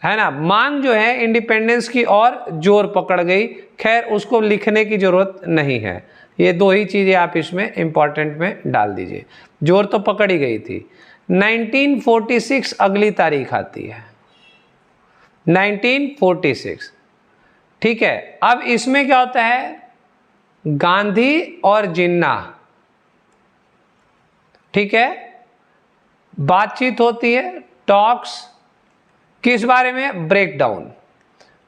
Speaker 1: है ना, मांग जो है इंडिपेंडेंस की और जोर पकड़ गई। खैर, उसको लिखने की जरूरत नहीं है, ये दो ही चीजें आप इसमें इंपॉर्टेंट में डाल दीजिए, जोर तो पकड़ ही गई थी। 1946 अगली तारीख आती है, 1946, ठीक है। अब इसमें क्या होता है, गांधी और जिन्ना, ठीक है, बातचीत होती है, टॉक्स, किस बारे में? ब्रेकडाउन,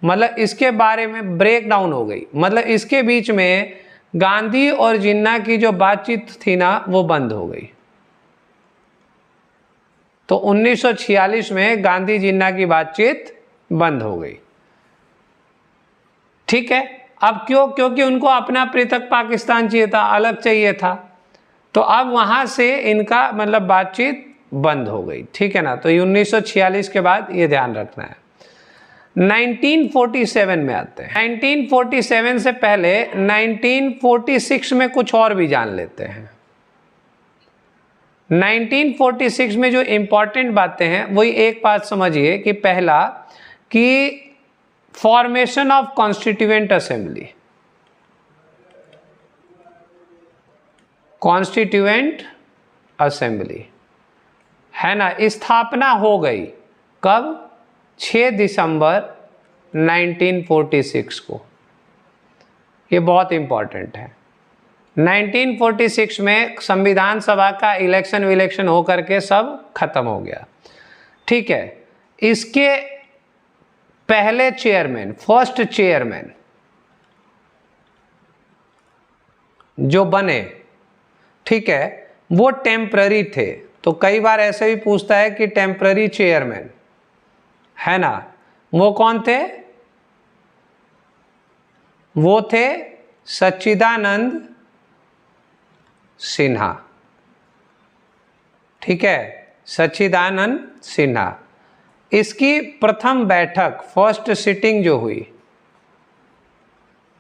Speaker 1: मतलब इसके बारे में ब्रेकडाउन हो गई, मतलब इसके बीच में गांधी और जिन्ना की जो बातचीत थी ना वो बंद हो गई। तो 1946 में गांधी जिन्ना की बातचीत बंद हो गई, ठीक है। अब क्यों? क्योंकि उनको अपना पृथक पाकिस्तान चाहिए था, अलग चाहिए था, तो अब वहां से इनका मतलब बातचीत बंद हो गई, ठीक है ना। तो 1946 के बाद ये ध्यान रखना है। 1947 में आते हैं। 1947 से पहले 1946 में कुछ और भी जान लेते हैं। 1946 में जो इंपॉर्टेंट बातें हैं वही एक बात समझिए कि पहला कि formation of constituent assembly, constituent assembly, है ना, स्थापना हो गई कब? 6 दिसंबर 1946 को। ये बहुत इंपॉर्टेंट है। 1946 में संविधान सभा का इलेक्शन विलेक्शन हो करके सब खत्म हो गया, ठीक है। इसके पहले चेयरमैन, फर्स्ट चेयरमैन जो बने, ठीक है, वो टेम्पररी थे। तो कई बार ऐसे भी पूछता है कि टेम्पररी चेयरमैन, है ना, वो कौन थे? वो थे सच्चिदानंद सिन्हा, ठीक है, सच्चिदानंद सिन्हा। इसकी प्रथम बैठक, फर्स्ट सिटिंग जो हुई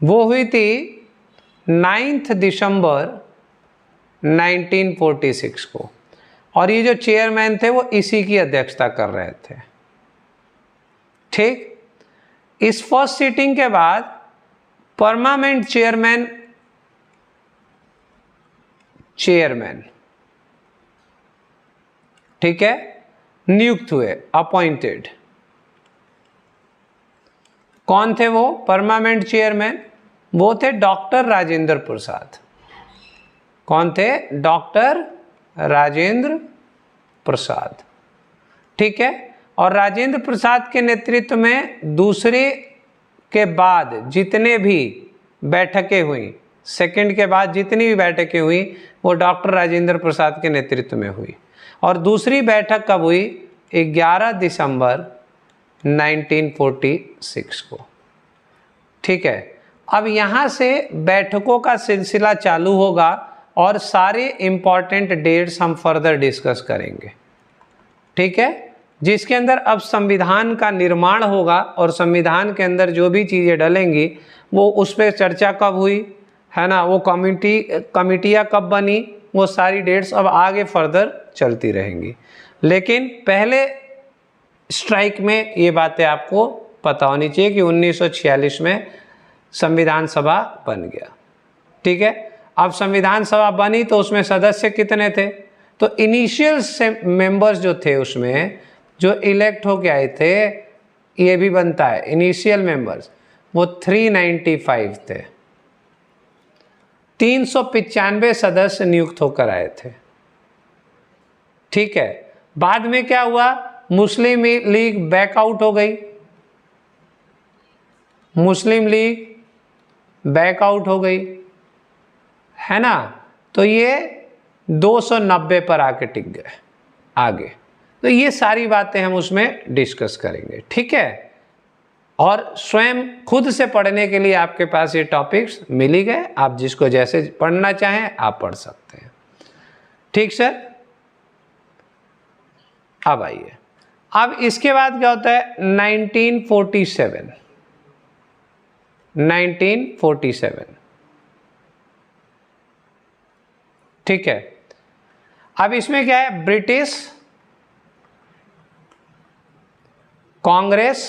Speaker 1: वो हुई थी 9 दिसंबर 1946 को, और ये जो चेयरमैन थे वो इसी की अध्यक्षता कर रहे थे, ठीक। इस फर्स्ट सीटिंग के बाद परमानेंट चेयरमैन, ठीक है, नियुक्त हुए, अपॉइंटेड। कौन थे वो परमानेंट चेयरमैन? वो थे डॉक्टर राजेंद्र प्रसाद। कौन थे? डॉक्टर राजेंद्र प्रसाद, ठीक है। और राजेंद्र प्रसाद के नेतृत्व में दूसरे के बाद जितने भी बैठकें हुई, सेकंड के बाद जितनी भी बैठकें हुई वो डॉक्टर राजेंद्र प्रसाद के नेतृत्व में हुई। और दूसरी बैठक कब हुई? 11 दिसंबर 1946 को, ठीक है। अब यहाँ से बैठकों का सिलसिला चालू होगा और सारे इंपॉर्टेंट डेट्स हम फर्दर डिस्कस करेंगे, ठीक है, जिसके अंदर अब संविधान का निर्माण होगा और संविधान के अंदर जो भी चीज़ें डलेंगी वो उस पर चर्चा कब हुई, है ना, वो कमिटियाँ कब बनी, वो सारी डेट्स अब आगे फर्दर चलती रहेंगी। लेकिन पहले स्ट्राइक में ये बातें आपको पता होनी चाहिए कि 1946 में संविधान सभा बन गया, ठीक है। अब संविधान सभा बनी तो उसमें सदस्य कितने थे? तो इनिशियल से मेंबर्स जो थे उसमें जो इलेक्ट होके आए थे, ये भी बनता है इनिशियल मेंबर्स। वो 395 थे। 395 सदस्य नियुक्त होकर आए थे। ठीक है, बाद में क्या हुआ, मुस्लिम लीग बैकआउट हो गई, मुस्लिम लीग बैकआउट हो गई, है ना। तो ये 290 पर आके टिक गए आगे। तो ये सारी बातें हम उसमें डिस्कस करेंगे, ठीक है। और स्वयं खुद से पढ़ने के लिए आपके पास ये टॉपिक्स मिल ही गए, आप जिसको जैसे पढ़ना चाहें आप पढ़ सकते हैं। ठीक सर। अब आइए, अब इसके बाद क्या होता है, 1947। ठीक है, अब इसमें क्या है, ब्रिटिश कांग्रेस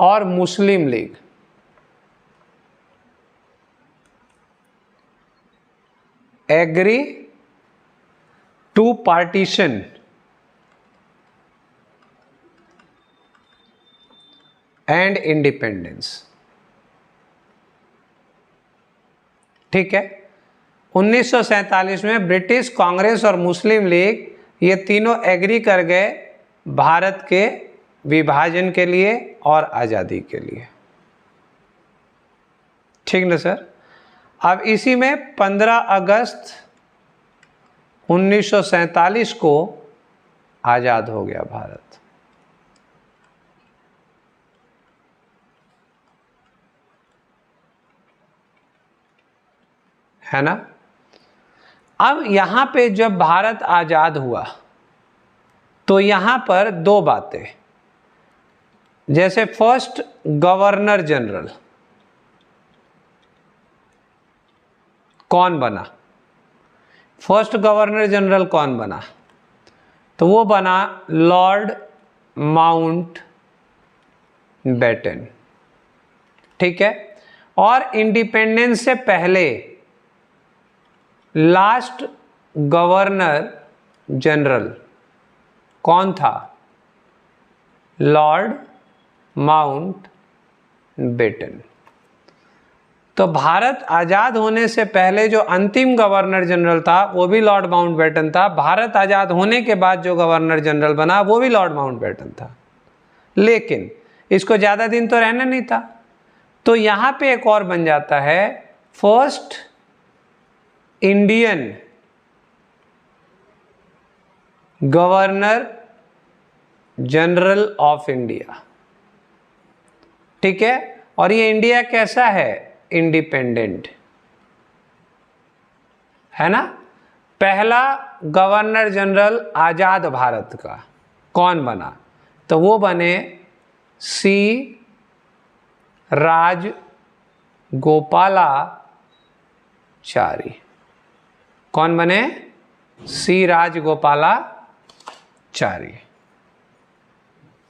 Speaker 1: और Muslim League agree to partition and independence. ठीक है, 1947 में ब्रिटिश कांग्रेस और मुस्लिम लीग ये तीनों एग्री कर गए भारत के विभाजन के लिए और आज़ादी के लिए। ठीक ना सर। अब इसी में 15 अगस्त 1947 को आज़ाद हो गया भारत। है ना। अब यहां पे जब भारत आज़ाद हुआ तो यहां पर दो बातें, जैसे फर्स्ट गवर्नर जनरल कौन बना, फर्स्ट गवर्नर जनरल कौन बना, तो वो बना लॉर्ड माउंटबेटन। ठीक है, और इंडिपेंडेंस से पहले लास्ट गवर्नर जनरल कौन था, लॉर्ड माउंटबेटन। तो भारत आज़ाद होने से पहले जो अंतिम गवर्नर जनरल था वो भी लॉर्ड माउंटबेटन था, भारत आज़ाद होने के बाद जो गवर्नर जनरल बना वो भी लॉर्ड माउंटबेटन था। लेकिन इसको ज़्यादा दिन तो रहना नहीं था, तो यहाँ पे एक और बन जाता है first Indian governor general of India. ठीक है, और ये इंडिया कैसा है, इंडिपेंडेंट, है ना। पहला गवर्नर जनरल आजाद भारत का कौन बना, तो वो बने सी राजगोपालाचारी। कौन बने, सी राजगोपालाचारी।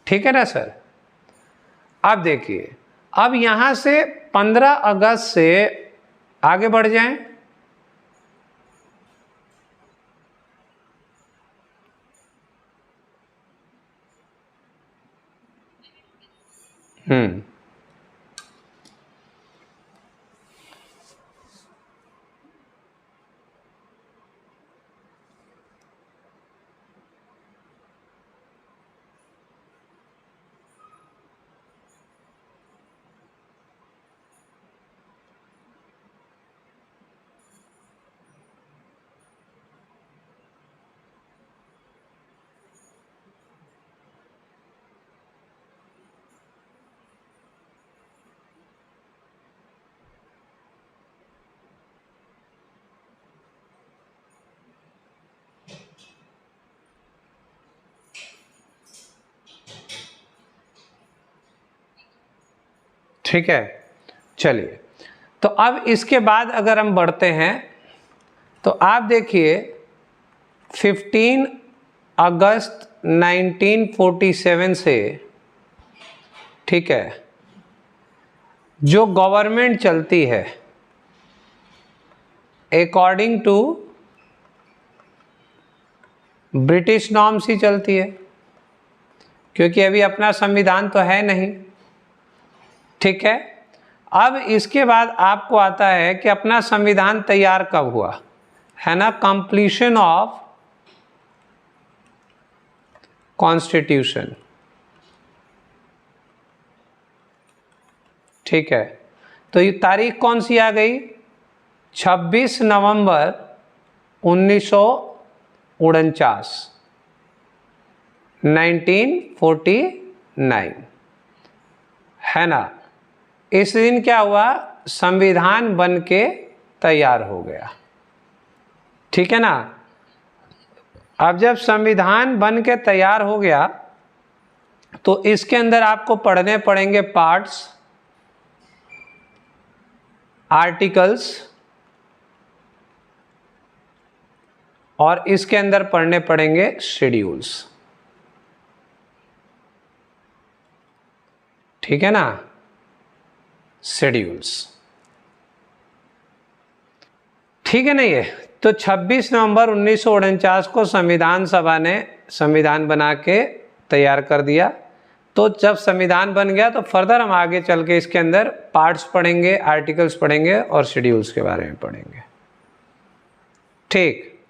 Speaker 1: ठीक है ना सर। अब देखिए, अब यहां से 15 अगस्त से आगे बढ़ जाएं। ठीक है, चलिए। तो अब इसके बाद अगर हम बढ़ते हैं तो आप देखिए 15 अगस्त 1947 से, ठीक है, जो गवर्नमेंट चलती है अकॉर्डिंग टू ब्रिटिश नॉर्म्स ही चलती है, क्योंकि अभी अपना संविधान तो है नहीं, ठीक है। अब इसके बाद आपको आता है कि अपना संविधान तैयार कब हुआ, है ना, कंप्लीशन ऑफ कॉन्स्टिट्यूशन। ठीक है, तो ये तारीख कौन सी आ गई, 26 नवंबर 1949, 1949, है ना। इस दिन क्या हुआ, संविधान बन के तैयार हो गया। ठीक है ना। अब जब संविधान बन के तैयार हो गया तो इसके अंदर आपको पढ़ने पड़ेंगे पार्ट्स, आर्टिकल्स, और इसके अंदर पढ़ने पड़ेंगे शेड्यूल्स। ठीक है ना, शेड्यूल्स। ठीक है ना। ये तो 26 नवंबर 1949 को संविधान सभा ने संविधान बना के तैयार कर दिया। तो जब संविधान बन गया तो फर्दर हम आगे चल के इसके अंदर पार्ट्स पढ़ेंगे, आर्टिकल्स पढ़ेंगे और शेड्यूल्स के बारे में पढ़ेंगे। ठीक,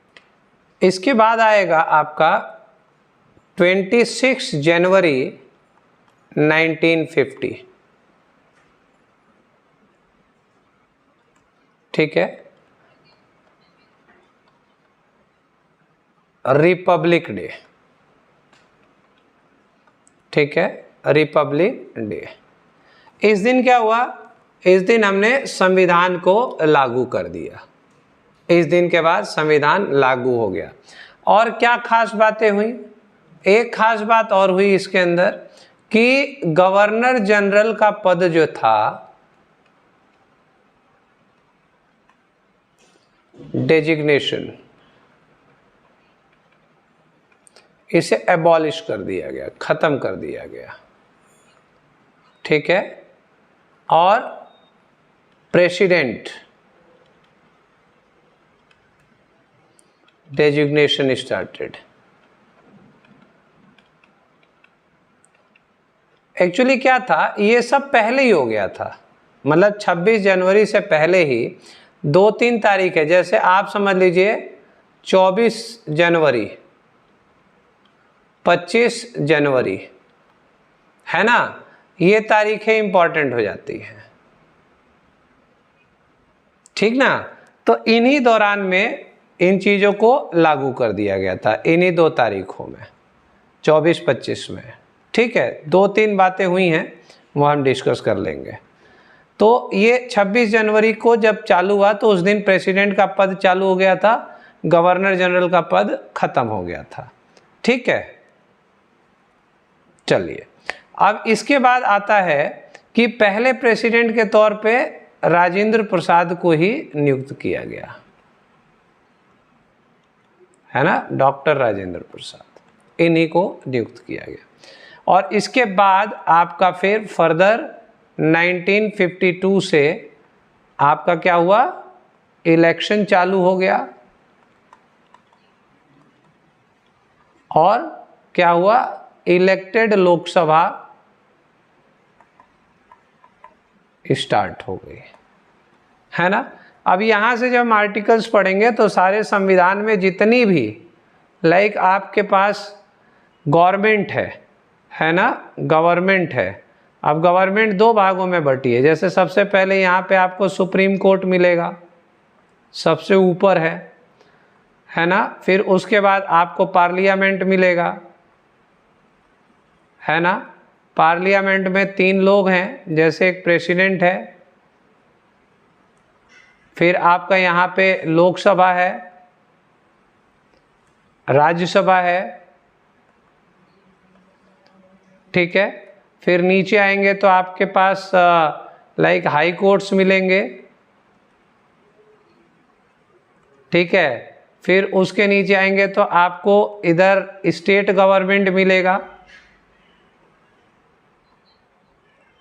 Speaker 1: इसके बाद आएगा आपका 26 जनवरी 1950। ठीक है, रिपब्लिक डे। ठीक है, रिपब्लिक डे। इस दिन क्या हुआ, इस दिन हमने संविधान को लागू कर दिया। इस दिन के बाद संविधान लागू हो गया। और क्या खास बातें हुई, एक खास बात और हुई इसके अंदर कि गवर्नर जनरल का पद जो था डेजिग्नेशन, इसे एबॉलिश कर दिया गया, खत्म कर दिया गया। ठीक है, और प्रेसिडेंट डेजिग्नेशन स्टार्टेड। एक्चुअली क्या था, ये सब पहले ही हो गया था, मतलब 26 जनवरी से पहले ही 2-3 तारीख है। जैसे आप समझ लीजिए 24 जनवरी, 25 जनवरी, है ना, ये तारीखें इंपॉर्टेंट हो जाती हैं। ठीक ना। तो इन्हीं दौरान में इन चीज़ों को लागू कर दिया गया था, इन्हीं 2 तारीखों में, 24-25 में। ठीक है, 2-3 बातें हुई हैं, वो हम डिस्कस कर लेंगे। तो ये 26 जनवरी को जब चालू हुआ तो उस दिन प्रेसिडेंट का पद चालू हो गया था, गवर्नर जनरल का पद खत्म हो गया था। ठीक है, चलिए अब इसके बाद आता है कि पहले प्रेसिडेंट के तौर पे राजेंद्र प्रसाद को ही नियुक्त किया गया, है ना, डॉक्टर राजेंद्र प्रसाद, इन्हीं को नियुक्त किया गया। और इसके बाद आपका फिर फर्दर 1952 से आपका क्या हुआ, इलेक्शन चालू हो गया। और क्या हुआ, इलेक्टेड लोकसभा स्टार्ट हो गई, है ना। अब यहाँ से जब हम आर्टिकल्स पढ़ेंगे तो सारे संविधान में जितनी भी लाइक आपके पास गवर्नमेंट है ना, गवर्नमेंट है। अब गवर्नमेंट 2 भागों में बटी है। जैसे सबसे पहले यहाँ पे आपको सुप्रीम कोर्ट मिलेगा, सबसे ऊपर है ना। फिर उसके बाद आपको पार्लियामेंट मिलेगा, है ना। पार्लियामेंट में 3 लोग हैं, जैसे एक प्रेसिडेंट है। फिर आपका यहाँ पे लोकसभा है, राज्यसभा है। ठीक है, फिर नीचे आएंगे तो आपके पास लाइक हाई कोर्ट्स मिलेंगे। ठीक है, फिर उसके नीचे आएंगे तो आपको इधर स्टेट गवर्नमेंट मिलेगा।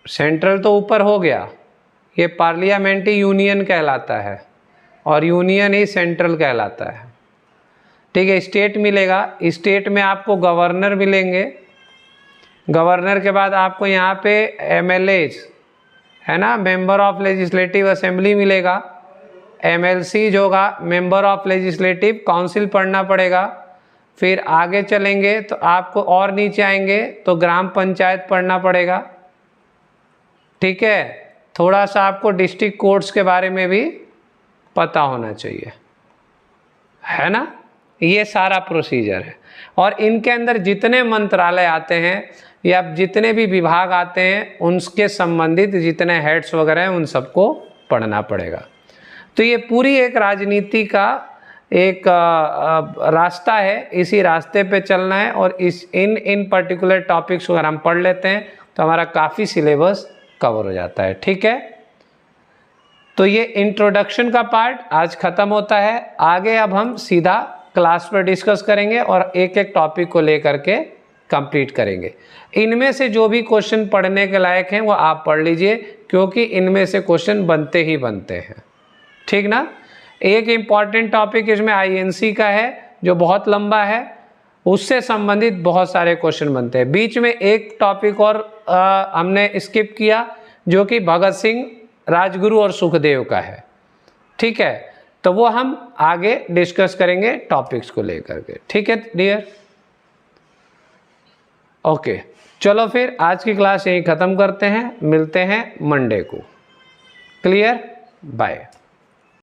Speaker 1: सेंट्रल तो ऊपर हो गया, ये पार्लियामेंट्री यूनियन कहलाता है और यूनियन ही सेंट्रल कहलाता है। ठीक है, स्टेट मिलेगा, स्टेट में आपको गवर्नर मिलेंगे। गवर्नर के बाद आपको यहाँ पे एमएलएज है ना, मेंबर ऑफ लेजिस्लेटिव असेंबली मिलेगा। MLC जो होगा मेंबर ऑफ लेजिस्लेटिव काउंसिल पढ़ना पड़ेगा। फिर आगे चलेंगे तो आपको और नीचे आएंगे तो ग्राम पंचायत पढ़ना पड़ेगा। ठीक है, थोड़ा सा आपको डिस्ट्रिक्ट कोर्ट्स के बारे में भी पता होना चाहिए, है ना। ये सारा प्रोसीजर है और इनके अंदर जितने मंत्रालय आते हैं या जितने भी विभाग आते हैं उनके संबंधित जितने हेड्स वगैरह हैं उन सबको पढ़ना पड़ेगा। तो ये पूरी एक राजनीति का एक रास्ता है, इसी रास्ते पे चलना है और इन पर्टिकुलर टॉपिक्स को अगर हम पढ़ लेते हैं तो हमारा काफ़ी सिलेबस कवर हो जाता है। ठीक है, तो ये इंट्रोडक्शन का पार्ट आज ख़त्म होता है। आगे अब हम सीधा क्लास पर डिस्कस करेंगे और एक एक टॉपिक को लेकर के कंप्लीट करेंगे। इनमें से जो भी क्वेश्चन पढ़ने के लायक हैं वो आप पढ़ लीजिए, क्योंकि इनमें से क्वेश्चन बनते ही बनते हैं। ठीक ना। एक इम्पॉर्टेंट टॉपिक इसमें INC का है जो बहुत लंबा है, उससे संबंधित बहुत सारे क्वेश्चन बनते हैं। बीच में एक टॉपिक और हमने स्किप किया जो कि भगत सिंह, राजगुरु और सुखदेव का है। ठीक है, तो वो हम आगे डिस्कस करेंगे टॉपिक्स को लेकर के। ठीक है डियर, ओके, चलो फिर आज की क्लास यहीं ख़त्म करते हैं, मिलते हैं मंडे को। Clear, bye.